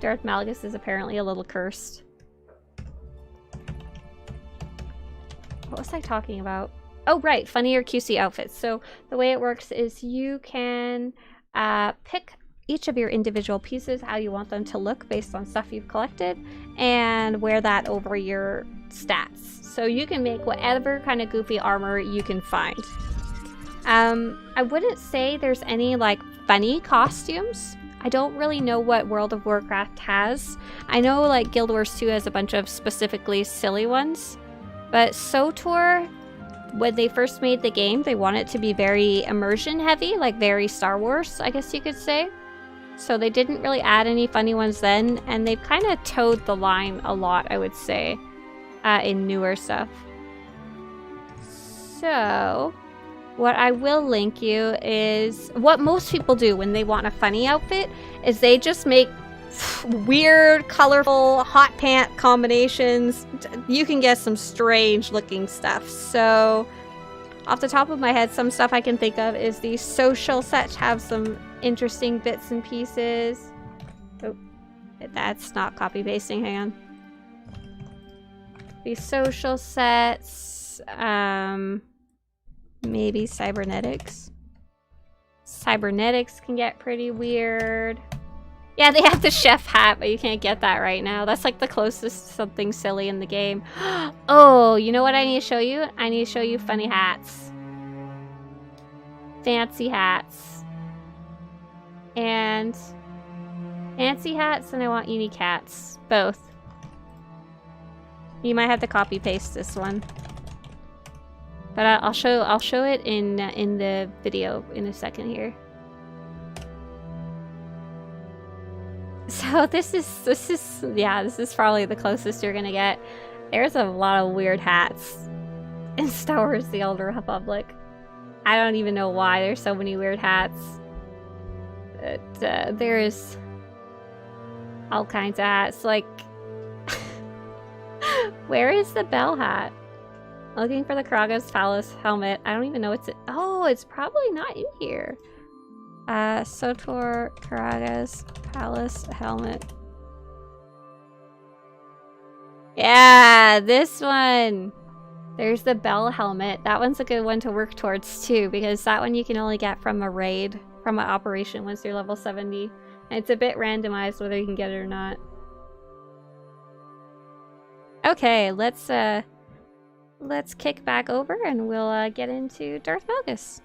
Darth Malgus is apparently a little cursed. What was I talking about? Oh, right, funny or cutesy outfits. So the way it works is you can pick each of your individual pieces, how you want them to look based on stuff you've collected, and wear that over your stats. So you can make whatever kind of goofy armor you can find. I wouldn't say there's any like funny costumes. I don't really know what World of Warcraft has. I know like Guild Wars 2 has a bunch of specifically silly ones, but SWTOR, when they first made the game, they wanted it to be very immersion heavy, like very Star Wars, I guess you could say. So they didn't really add any funny ones then, and they've kind of towed the line a lot, I would say, in newer stuff. So what I will link you is what most people do when they want a funny outfit is they just make weird, colorful, hot pant combinations. You can get some strange looking stuff. So off the top of my head, some stuff I can think of is the social set have some interesting bits and pieces. Oh, that's not copy pasting, hang on. These social sets, maybe cybernetics. Cybernetics can get pretty weird. Yeah, they have the chef hat, but you can't get that right now. That's like the closest to something silly in the game. Oh, you know what I need to show you? I need to show you funny hats. Fancy hats. And fancy hats, and I want unique hats. Both. You might have to copy paste this one. But I'll show it in the video in a second here. So this is probably the closest you're gonna get. There's a lot of weird hats in Star Wars: The Old Republic. I don't even know why there's so many weird hats. But, there's all kinds of hats. Like, where is the bell hat? Looking for the Karaga's Palace helmet. I don't even know what's it. Oh, it's probably not in here. Sotor Karaga's Palace helmet. Yeah, this one. There's the bell helmet. That one's a good one to work towards too, because that one you can only get from a raid, from an operation once you're level 70. And it's a bit randomized whether you can get it or not. Okay, let's kick back over and we'll get into Darth Malgus.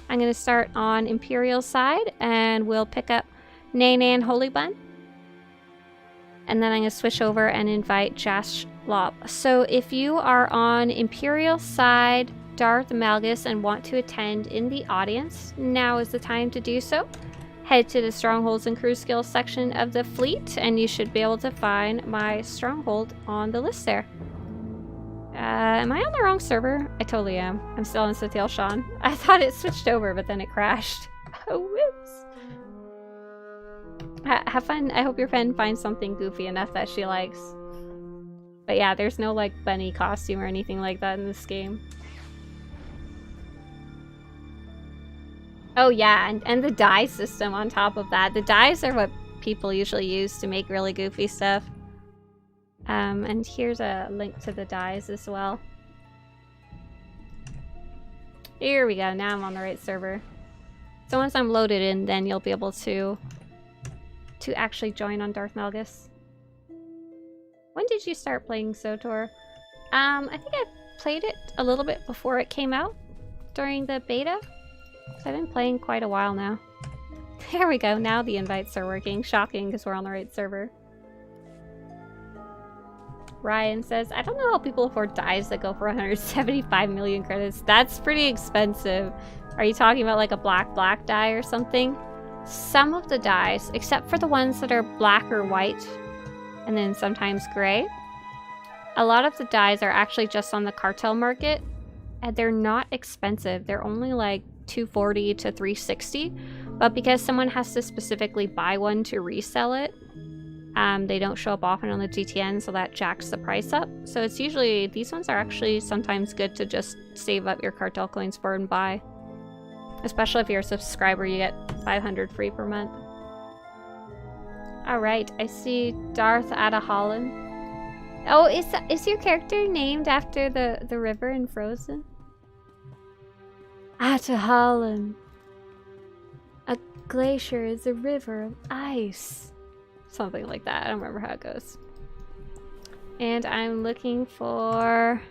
I'm going to start on Imperial side and we'll pick up Nan Holy Bun. And then I'm going to switch over and invite Jash Lop. So if you are on Imperial side, Darth Malgus, and want to attend in the audience, now is the time to do so. Head to the Strongholds and Crew Skills section of the fleet and you should be able to find my stronghold on the list there. Am I on the wrong server? I totally am. I'm still on Satele Shan. I thought it switched over, but then it crashed. Oh, whoops. Have fun. I hope your friend finds something goofy enough that she likes. But yeah, there's no like bunny costume or anything like that in this game. Oh yeah, and the dye system on top of that. The dyes are what people usually use to make really goofy stuff. And here's a link to the dyes as well. Here we go, now I'm on the right server. So once I'm loaded in, then you'll be able to actually join on Darth Malgus. When did you start playing SWTOR? I think I played it a little bit before it came out, during the beta. So I've been playing quite a while now. There we go, now the invites are working. Shocking, because we're on the right server. Ryan says, I don't know how people afford dyes that go for 175 million credits. That's pretty expensive. Are you talking about like a black dye or something? Some of the dyes, except for the ones that are black or white, and then sometimes gray, a lot of the dyes are actually just on the cartel market, and they're not expensive. They're only like $240 to $360, but because someone has to specifically buy one to resell it, they don't show up often on the GTN, so that jacks the price up. So it's usually, these ones are actually sometimes good to just save up your cartel coins for and buy. Especially if you're a subscriber, you get 500 free per month. Alright, I see Darth Attaholin. Oh, is your character named after the river in Frozen? Attaholin. A glacier is a river of ice. Something like that. I don't remember how it goes. And I'm looking for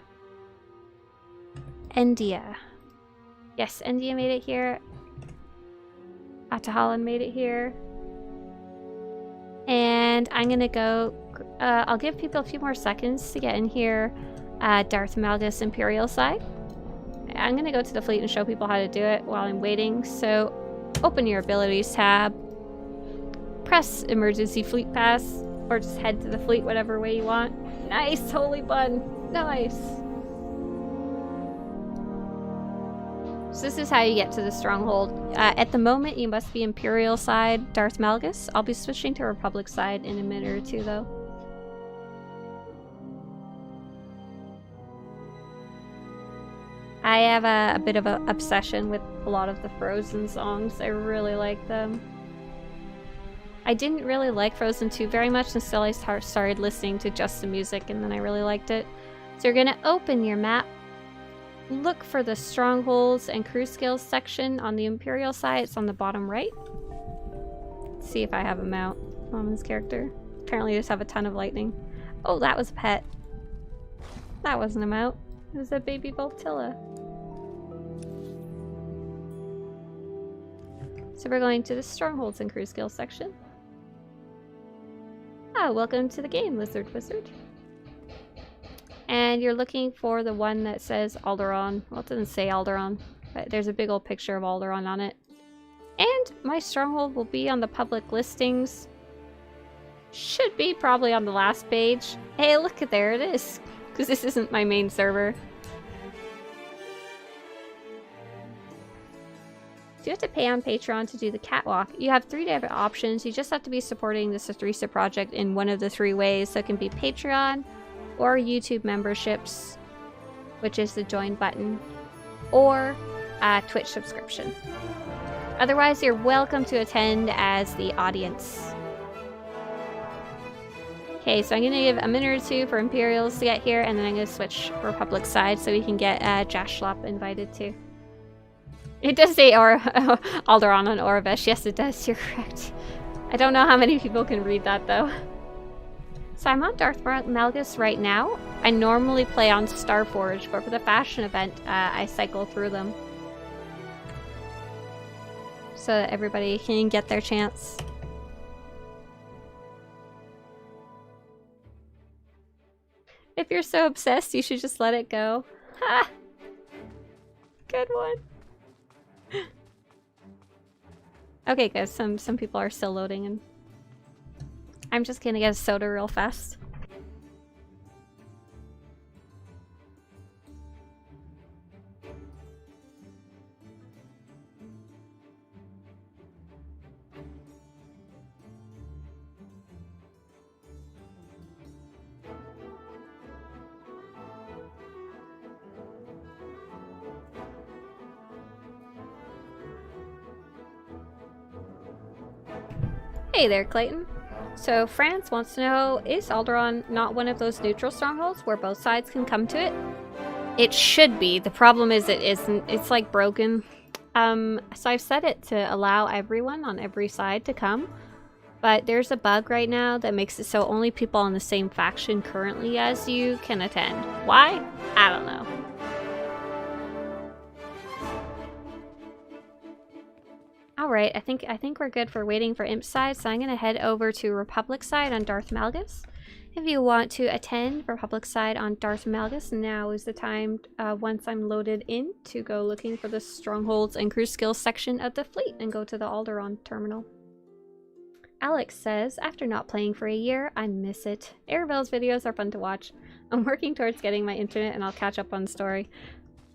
Andia. Yes, Andia made it here. Attaholin made it here. And I'm gonna go... I'll give people a few more seconds to get in here. Darth Malgus Imperial side. I'm gonna go to the fleet and show people how to do it while I'm waiting. So, open your abilities tab. Press emergency fleet pass, or just head to the fleet whatever way you want. Nice, holy bun. Nice. So this is how you get to the stronghold. At the moment, you must be Imperial side, Darth Malgus. I'll be switching to Republic side in a minute or two, though. I have a bit of an obsession with a lot of the Frozen songs. I really like them. I didn't really like Frozen 2 very much until I started listening to just the music, and then I really liked it. So you're gonna open your map, look for the Strongholds and Crew Skills section on the Imperial side. It's on the bottom right. see if I have a mount on this character. Apparently I just have a ton of lightning. Oh, that was a pet. That wasn't a mount. It was a baby Voltilla. So we're going to the Strongholds and Crew Skills section. Ah, welcome to the game, Lizard Wizard. And you're looking for the one that says Alderaan. Well, it doesn't say Alderaan, but there's a big old picture of Alderaan on it. And my stronghold will be on the public listings. Should be probably on the last page. Hey, look, there it is. Because this isn't my main server. Do you have to pay on Patreon to do the catwalk? You have 3 different options. You just have to be supporting the Swtorista project in one of the 3 ways. So it can be Patreon, or YouTube memberships, which is the join button, or a Twitch subscription. Otherwise, you're welcome to attend as the audience. Okay, so I'm going to give a minute or 2 for Imperials to get here, and then I'm going to switch Republic side so we can get Jashlop invited too. It does say Alderaan on Oravesh. Yes, it does. You're correct. I don't know how many people can read that, though. So I'm on Darth Malgus right now. I normally play on Starforge, but for the fashion event, I cycle through them. So that everybody can get their chance. If you're so obsessed, you should just let it go. Ha! Good one. Okay, guys, some people are still loading, and I'm just gonna get a soda real fast. Hey there, Clayton. So France wants to know, is Alderaan not one of those neutral strongholds where both sides can come to it? It should be. The problem is it isn't. It's like broken. So I've set it to allow everyone on every side to come. But there's a bug right now that makes it so only people on the same faction currently as you can attend. Why? I don't know. Alright, I think we're good for waiting for Imp side, so I'm going to head over to Republic side on Darth Malgus. If you want to attend Republic side on Darth Malgus, now is the time, once I'm loaded in, to go looking for the Strongholds and Crew Skills section of the fleet and go to the Alderaan terminal. Alex says, after not playing for a year, I miss it. Aravel's videos are fun to watch. I'm working towards getting my internet and I'll catch up on story.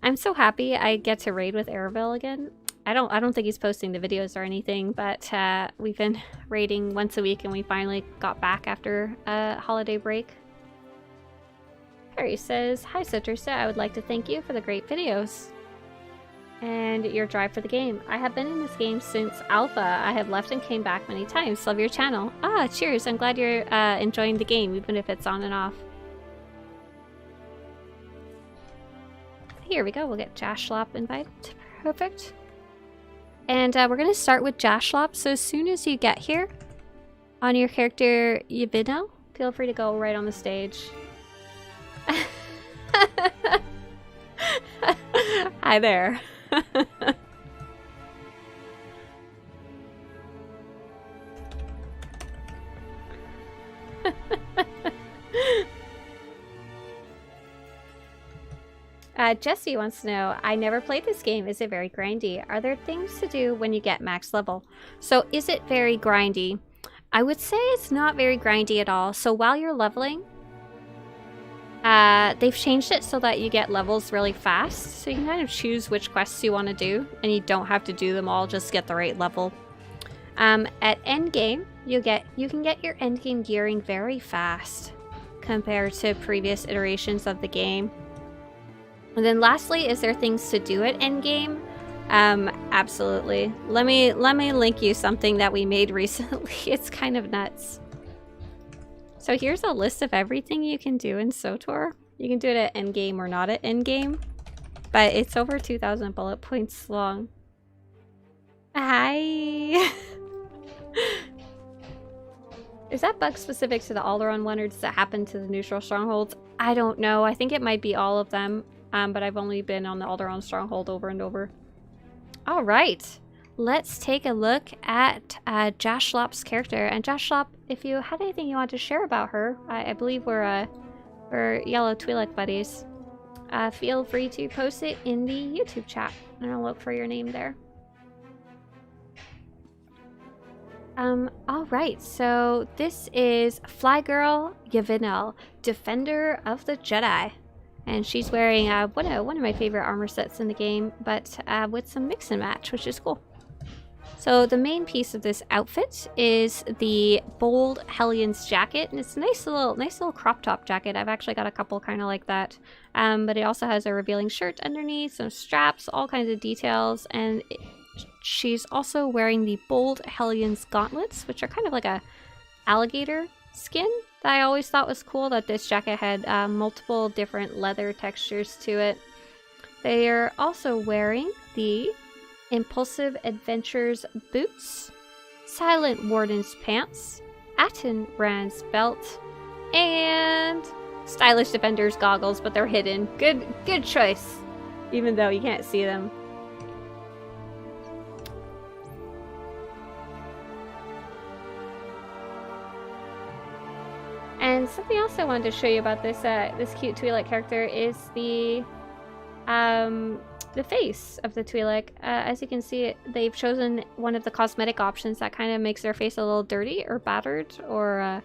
I'm so happy I get to raid with Aravel again. I don't think he's posting the videos or anything, but we've been raiding once a week and we finally got back after a holiday break. Harry says, hi Swtorista, I would like to thank you for the great videos and your drive for the game. I have been in this game since Alpha. I have left and came back many times. Love your channel. Ah, cheers. I'm glad you're enjoying the game, even if it's on and off. Here we go. We'll get Jashlop invited. Perfect. And we're going to start with Jashlop. So as soon as you get here on your character Yavino, feel free to go right on the stage. Hi there. Jesse wants to know, I never played this game. Is it very grindy? Are there things to do when you get max level? So is it very grindy? I would say it's not very grindy at all. So while you're leveling, they've changed it so that you get levels really fast. So you can kind of choose which quests you want to do, and you don't have to do them all, just get the right level. At endgame, you can get your endgame gearing very fast compared to previous iterations of the game. And then lastly, is there things to do at endgame? Absolutely. Let me link you something that we made recently. It's kind of nuts. So here's a list of everything you can do in SWTOR. You can do it at endgame or not at endgame, but it's over 2,000 bullet points long. Hi! Is that bug specific to the Alderaan one, or does it happen to the neutral strongholds? I don't know. I think it might be all of them, but I've only been on the Alderaan stronghold over and over. All right, let's take a look at Jashlop's character. And Jashlop, if you had anything you want to share about her, I believe we're yellow Twi'lek buddies. Feel free to post it in the YouTube chat, and I'll look for your name there. Alright, so this is Flygirl Yvinel, Defender of the Jedi. And she's wearing one of my favorite armor sets in the game, but with some mix and match, which is cool. So the main piece of this outfit is the bold Hellions jacket, and it's a nice little crop top jacket. I've actually got a couple kind of like that. But it also has a revealing shirt underneath, some straps, all kinds of details, and she's also wearing the bold Hellions gauntlets, which are kind of like a alligator skin that I always thought was cool, that this jacket had multiple different leather textures to it. They are also wearing the Impulsive Adventures boots, Silent Warden's pants, Atten Rand's belt, and Stylish Defender's goggles, but they're hidden. Good choice, even though you can't see them. And something else I wanted to show you about this this cute Twi'lek character is the face of the Twi'lek. As you can see, they've chosen one of the cosmetic options that kind of makes their face a little dirty or battered or a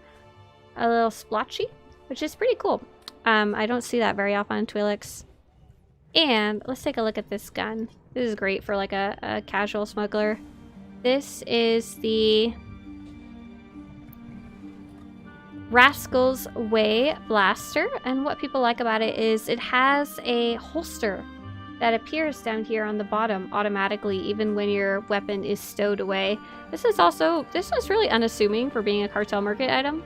little splotchy, which is pretty cool. I don't see that very often on Twi'leks. And let's take a look at this gun. This is great for like a casual smuggler. This is the Rascal's Way blaster, and what people like about it is it has a holster that appears down here on the bottom automatically, even when your weapon is stowed away. This is really unassuming for being a cartel market item.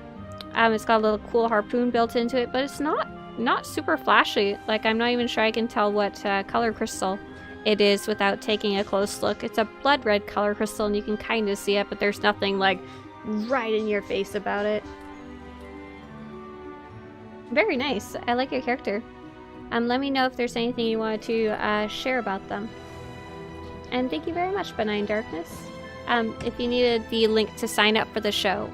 It's got a little cool harpoon built into it, but it's not super flashy. Like, I'm not even sure I can tell what color crystal it is without taking a close look. It's a blood red color crystal, and you can kind of see it, but there's nothing like right in your face about it. Very nice. I like your character. Let me know if there's anything you wanted to share about them. And thank you very much, Benign Darkness. If you needed the link to sign up for the show,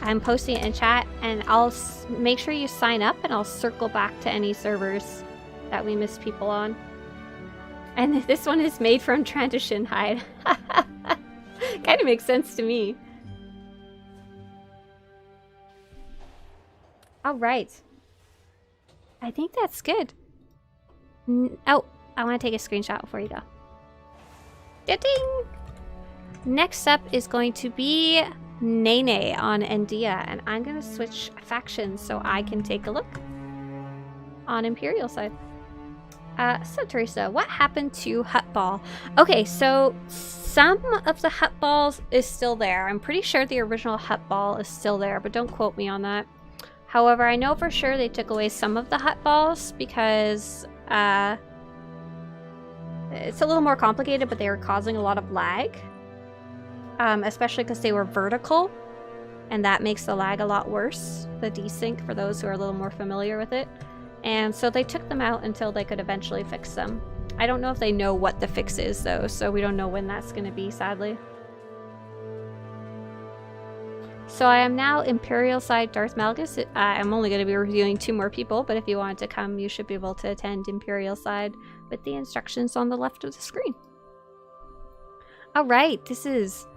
I'm posting it in chat, and I'll make sure you sign up, and I'll circle back to any servers that we miss people on. And this one is made from transition hide. Kind of makes sense to me. Alright. I think that's good. Oh, I want to take a screenshot before you go. Ding! Next up is going to be Nene on Andia, and I'm going to switch factions so I can take a look on Imperial side. Swtorista, what happened to Hut Ball? Okay, so some of the Hut Balls is still there. I'm pretty sure the original Hut Ball is still there, but don't quote me on that. However, I know for sure they took away some of the Hut Balls because it's a little more complicated, but they were causing a lot of lag. Especially because they were vertical, and that makes the lag a lot worse, the desync, for those who are a little more familiar with it. And so they took them out until they could eventually fix them. I don't know if they know what the fix is, though, so we don't know when that's going to be, sadly. So I am now Imperial side Darth Malgus. I'm only going to be reviewing 2 more people, but if you wanted to come, you should be able to attend Imperial side with the instructions on the left of the screen. Alright, this is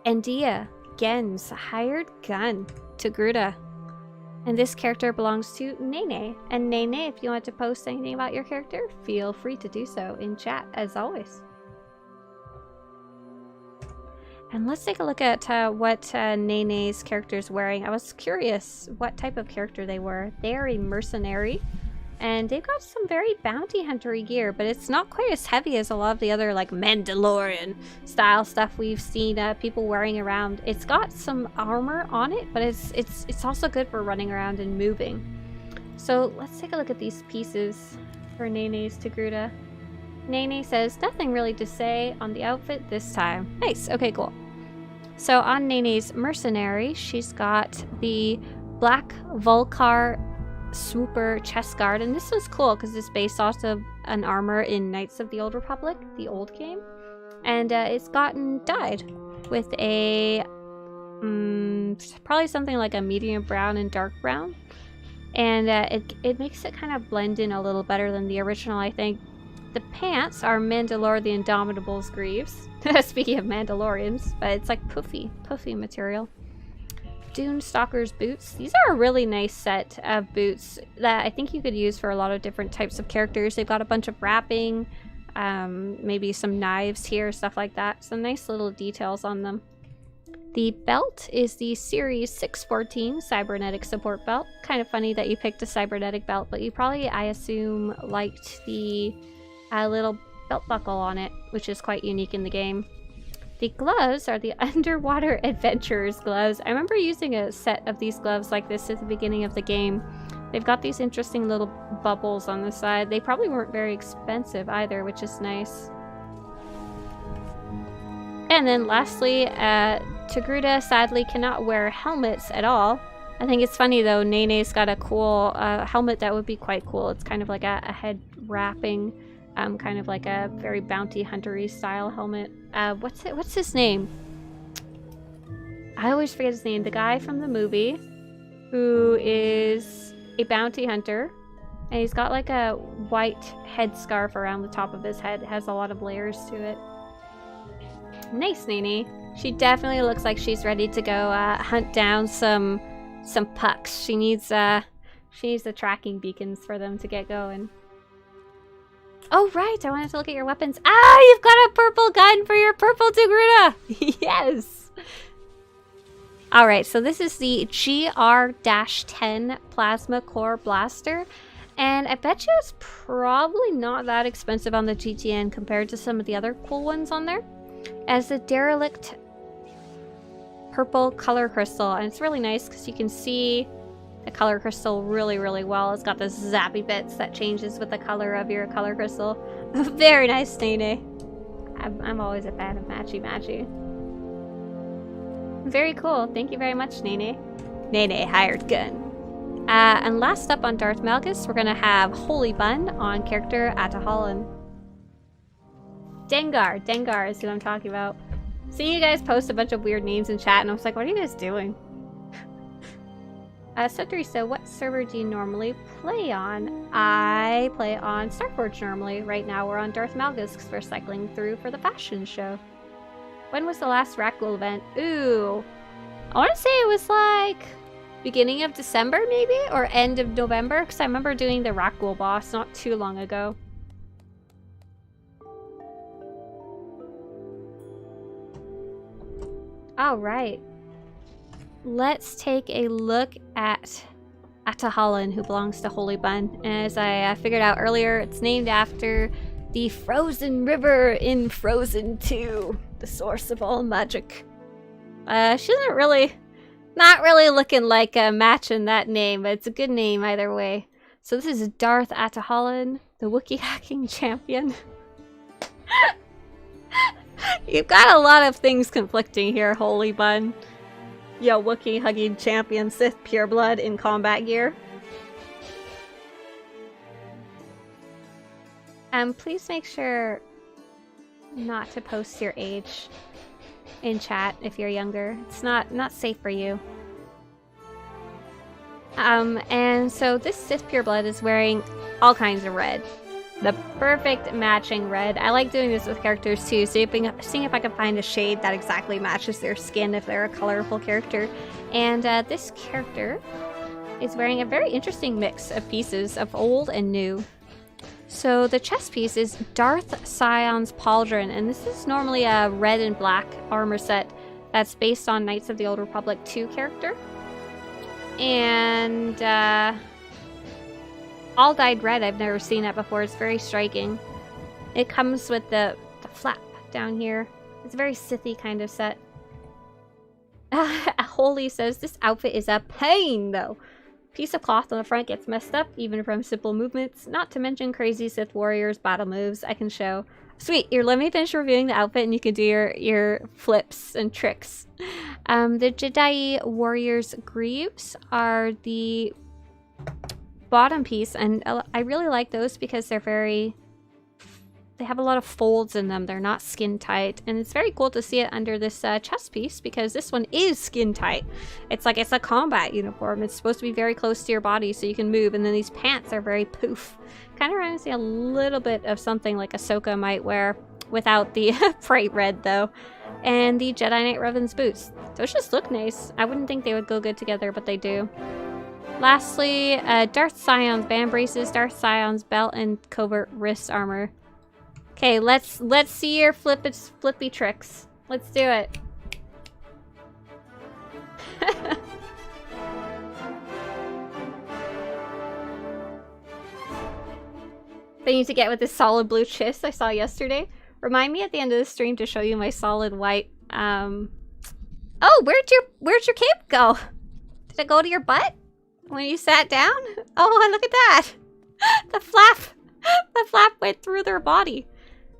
Andia, Gen's hired gun, Togruta. And this character belongs to Nene. And Nene, if you want to post anything about your character, feel free to do so in chat, as always. And let's take a look at what Nene's character is wearing. I was curious what type of character they were. They are a mercenary, and they've got some very bounty hunter-y gear, but it's not quite as heavy as a lot of the other like Mandalorian style stuff we've seen people wearing around. It's got some armor on it, but it's also good for running around and moving. So let's take a look at these pieces for Nene's Togruta. Nene says, nothing really to say on the outfit this time. Nice, okay, cool. So on Nene's mercenary, she's got the Black Vulcar Swooper chest guard, and this one's cool because it's based off of an armor in Knights of the Old Republic, the old game, and it's gotten dyed with a probably something like a medium brown and dark brown, and it makes it kind of blend in a little better than the original, I think. The pants are Mandalore the Indomitable's greaves. Speaking of Mandalorians, but it's like puffy material. Dune Stalker's boots. These are a really nice set of boots that I think you could use for a lot of different types of characters. They've got a bunch of wrapping, maybe some knives here, stuff like that. Some nice little details on them. The belt is the Series 614 Cybernetic Support Belt. Kind of funny that you picked a cybernetic belt, but you probably, I assume, liked the little belt buckle on it, which is quite unique in the game. The gloves are the Underwater Adventurers gloves. I remember using a set of these gloves like this at the beginning of the game. They've got these interesting little bubbles on the side. They probably weren't very expensive either, which is nice. And then lastly, Togruta sadly cannot wear helmets at all. I think it's funny though, Nene's got a cool helmet that would be quite cool. It's kind of like a head wrapping, kind of like a very bounty hunter-y style helmet. What's his name? I always forget his name. The guy from the movie who is a bounty hunter, and he's got like a white headscarf around the top of his head. It has a lot of layers to it. Nice, Nene. She definitely looks like she's ready to go hunt down some pucks. She needs the tracking beacons for them to get going. Oh right, I wanted to look at your weapons. Ah, you've got a purple gun for your purple Togruta. Yes. All right, so this is the GR-10 Plasma Core Blaster, and I bet you it's probably not that expensive on the GTN compared to some of the other cool ones on there. As a derelict purple color crystal, and it's really nice because you can see the color crystal really well. It's got the zappy bits that changes with the color of your color crystal. Very nice, Nene. I'm always a fan of matchy. Very cool. Thank you very much, Nene. Nene hired gun. And last up on Darth Malgus, we're gonna have Holy Bun on character Attaholin. Dengar is who I'm talking about. Seeing you guys post a bunch of weird names in chat, and I was like, what are you guys doing? Swtorista, what server do you normally play on? I play on Starforge normally. Right now we're on Darth Malgus because we're cycling through for the fashion show. When was the last Rakghoul event? Ooh. I want to say it was like beginning of December maybe? Or end of November? Because I remember doing the Rakghoul boss not too long ago. Alright. Let's take a look at Attaholin, who belongs to Holy Bun. As I figured out earlier, it's named after the frozen river in Frozen 2, the source of all magic. She doesn't not really looking like a match in that name, but it's a good name either way. So this is Darth Attaholin, the Wookiee hacking champion. You've got a lot of things conflicting here, Holy Bun. Yo, Wookiee hugging champion Sith pureblood in combat gear. Please make sure not to post your age in chat if you're younger. It's not safe for you. And so this Sith pureblood is wearing all kinds of red. The perfect matching red. I like doing this with characters too, seeing if I can find a shade that exactly matches their skin if they're a colorful character. And this character is wearing a very interesting mix of pieces of old and new. So the chest piece is Darth Scion's Pauldron, and this is normally a red and black armor set that's based on Knights of the Old Republic 2 character. And all dyed red. I've never seen that before. It's very striking. It comes with the flap down here. It's a very Sithy kind of set. Holy says this outfit is a pain though. Piece of cloth on the front gets messed up even from simple movements, not to mention crazy Sith warriors battle moves I can show. Sweet. Here, let me finish reviewing the outfit and you can do your flips and tricks. The Jedi Warrior's Greaves are the bottom piece, and I really like those because they're they have a lot of folds in them. They're not skin tight, and it's very cool to see it under this chest piece because this one is skin tight. It's like it's a combat uniform. It's supposed to be very close to your body so you can move, and then these pants are very poof. Kind of reminds me a little bit of something like Ahsoka might wear without the bright red though. And the Jedi Knight Revan's boots. Those just look nice. I wouldn't think they would go good together, but they do. Lastly, Darth Sion's band braces, Darth Sion's belt, and covert wrist armor. Okay, let's see your flippy tricks. Let's do it. They need to get with this solid blue chist I saw yesterday. Remind me at the end of the stream to show you my solid white. Oh, where'd your cape go? Did it go to your butt when you sat down? Oh, look at that! The flap went through their body.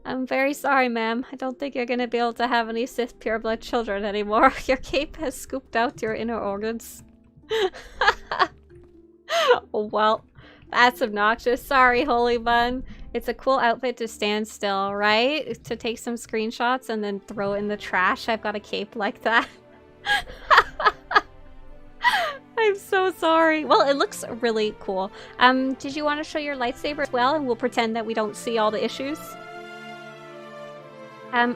I'm very sorry, ma'am. I don't think you're gonna be able to have any Sith pureblood children anymore. Your cape has scooped out your inner organs. Well, that's obnoxious. Sorry, Holy Bun. It's a cool outfit to stand still, right? To take some screenshots and then throw it in the trash. I've got a cape like that. I'm so sorry. Well, it looks really cool. Did you want to show your lightsaber as well? And we'll pretend that we don't see all the issues.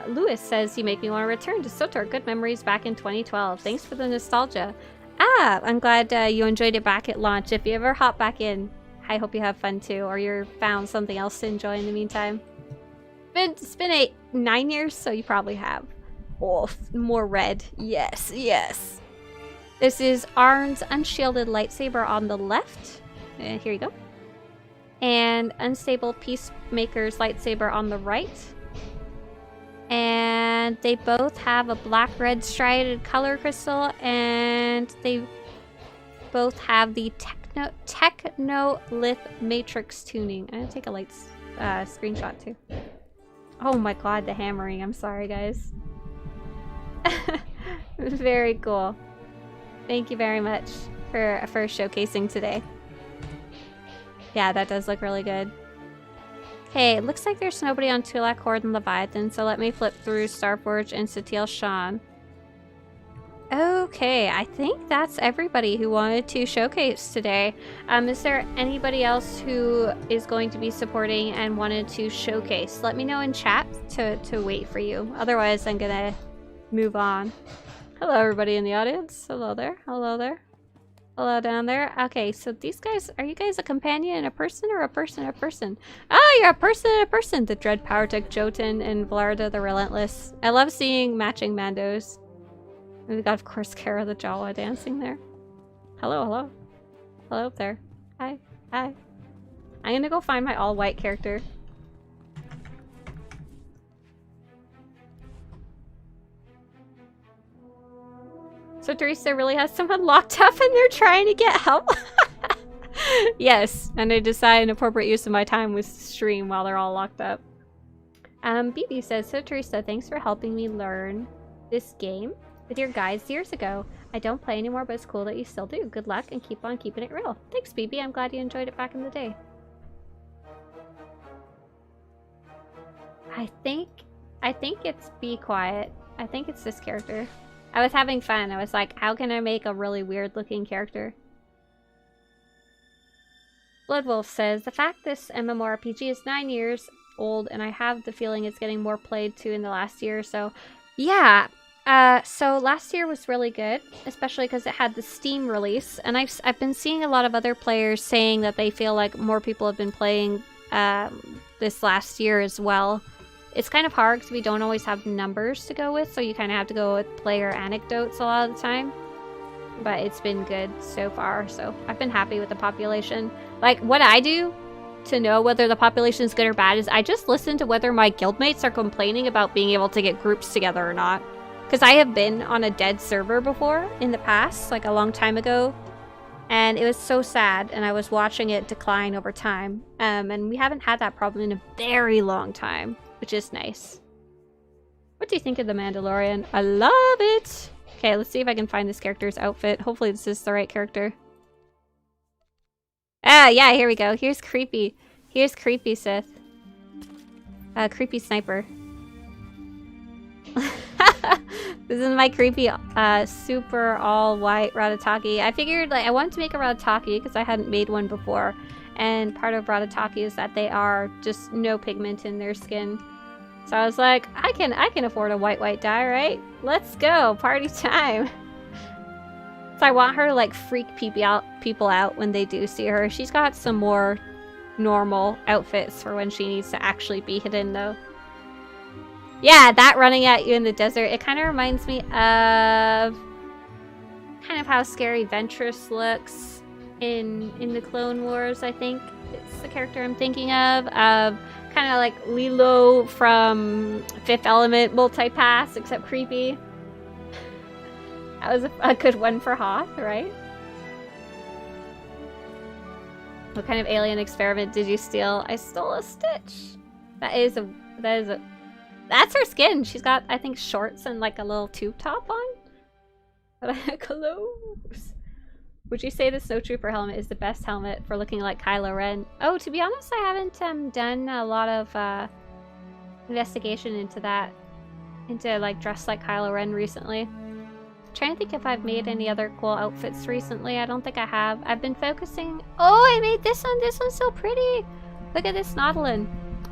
Lewis says, you make me want to return to SWTOR. Good memories back in 2012. Thanks for the nostalgia. Ah, I'm glad you enjoyed it back at launch. If you ever hop back in, I hope you have fun too, or you're found something else to enjoy in the meantime. It's been 9 years, so you probably have. Oh, more red. Yes, yes. This is Arn's unshielded lightsaber on the left. Here you go. And Unstable Peacemaker's lightsaber on the right. And they both have a black-red striated color crystal, and they both have the Technolith Matrix tuning. I'm gonna take a light screenshot too. Oh my god, the hammering. I'm sorry, guys. Very cool. Thank you very much for showcasing today. Yeah, that does look really good. Okay, it looks like there's nobody on Tulak, Horde, and Leviathan, so let me flip through Starforge and Satele Shan. Okay, I think that's everybody who wanted to showcase today. Is there anybody else who is going to be supporting and wanted to showcase? Let me know in chat to wait for you. Otherwise, I'm gonna move on. Hello, everybody in the audience. Hello there. Hello there. Hello down there. Okay, so these guys, are you guys a companion and a person, or a person and a person? Ah, you're a person and a person! The Dread Power Tech Jotun and Vlarda the Relentless. I love seeing matching Mandos. And we got, of course, Kara the Jawa dancing there. Hello, hello. Hello up there. Hi, hi. I'm gonna go find my all-white character. Swtorista really has someone locked up and they're trying to get help? Yes, and I decided an appropriate use of my time was to stream while they're all locked up. BB says, Swtorista, thanks for helping me learn this game with your guides years ago. I don't play anymore, but it's cool that you still do. Good luck and keep on keeping it real. Thanks, BB. I'm glad you enjoyed it back in the day. I think it's Be Quiet. I think it's this character. I was having fun. I was like, how can I make a really weird looking character? Bloodwolf says, the fact this MMORPG is 9 years old and I have the feeling it's getting more played too in the last year or so. Yeah, so last year was really good, especially because it had the Steam release. And I've been seeing a lot of other players saying that they feel like more people have been playing this last year as well. It's kind of hard because we don't always have numbers to go with, so you kind of have to go with player anecdotes a lot of the time. But it's been good so far, so I've been happy with the population. Like, what I do to know whether the population is good or bad is I just listen to whether my guildmates are complaining about being able to get groups together or not. Because I have been on a dead server before in the past, like a long time ago. And it was so sad, and I was watching it decline over time. And we haven't had that problem in a very long time. which is nice. What do you think of The Mandalorian? I love it! Okay, let's see if I can find this character's outfit. Hopefully this is the right character. Ah, yeah, here we go. Here's Creepy. Here's Creepy Sith. Creepy Sniper. This is my creepy, super all-white Ratataki. I figured, like, I wanted to make a Ratataki because I hadn't made one before. And part of Ratataki is that they are just no pigment in their skin. So I was like, I can afford a white dye, right? Let's go, party time. So I want her to like freak people out when they do see her. She's got some more normal outfits for when she needs to actually be hidden though. Yeah, that running at you in the desert, it kind of reminds me of kind of how scary Ventress looks in the Clone Wars, I think. It's the character I'm thinking of kind of like Lilo from Fifth Element Multipass, except creepy. That was a good one for Hoth, right? What kind of alien experiment did you steal? I stole a Stitch. That's her skin. She's got, I think, shorts and like a little tube top on. But close. Would you say the Snowtrooper helmet is the best helmet for looking like Kylo Ren? Oh, to be honest, I haven't done a lot of investigation into that. Into like dress like Kylo Ren recently. I'm trying to think if I've made any other cool outfits recently. I don't think I have. I've been focusing... Oh, I made this one! This one's so pretty! Look at this Nautilin.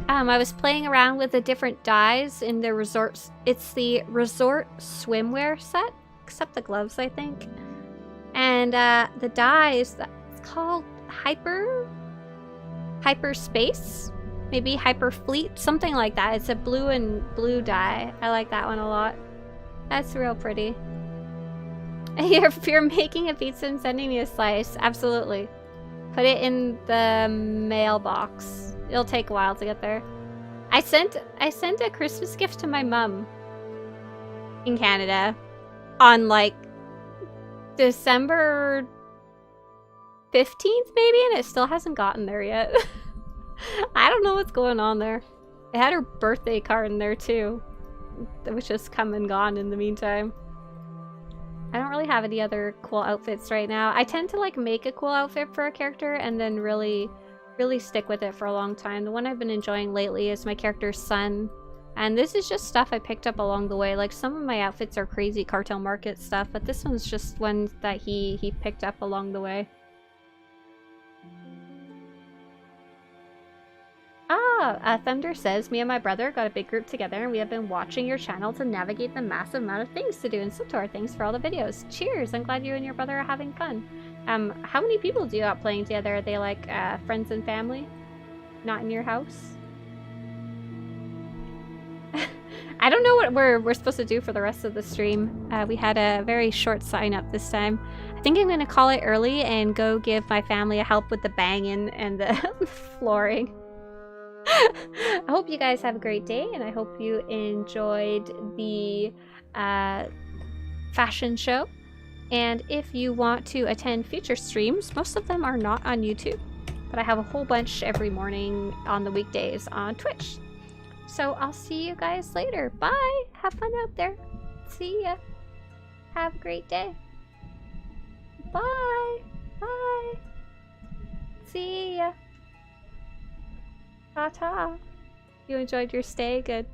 I was playing around with the different dyes in the resort... It's the resort swimwear set. Except the gloves, I think. And the dye is it's called Hyperspace, maybe Hyperfleet, something like that. It's a blue and blue dye. I like that one a lot. That's real pretty. If you're making a pizza and sending me a slice, absolutely. Put it in the mailbox. It'll take a while to get there. I sent a Christmas gift to my mum in Canada on like December 15th maybe, and it still hasn't gotten there yet. I don't know what's going on there. It had her birthday card in there too, which has come and gone in the meantime. I don't really have any other cool outfits right now. I tend to like make a cool outfit for a character and then really stick with it for a long time. The one I've been enjoying lately is my character's son. And this is just stuff I picked up along the way. Like, some of my outfits are crazy Cartel Market stuff, but this one's just one that he picked up along the way. Thunder says, me and my brother got a big group together and we have been watching your channel to navigate the massive amount of things to do in Swtor. Thanks for all the videos. Cheers! I'm glad you and your brother are having fun. How many people do you have playing together? Are they like friends and family? Not in your house? I don't know what we're supposed to do for the rest of the stream. We had a very short sign up this time. I think I'm going to call it early and go give my family a help with the banging and the flooring. I hope you guys have a great day, and I hope you enjoyed the fashion show. And if you want to attend future streams, most of them are not on YouTube, but I have a whole bunch every morning on the weekdays on Twitch. So I'll see you guys later. Bye! Have fun out there. See ya. Have a great day. Bye! Bye! See ya. Ta-ta. You enjoyed your stay? Good.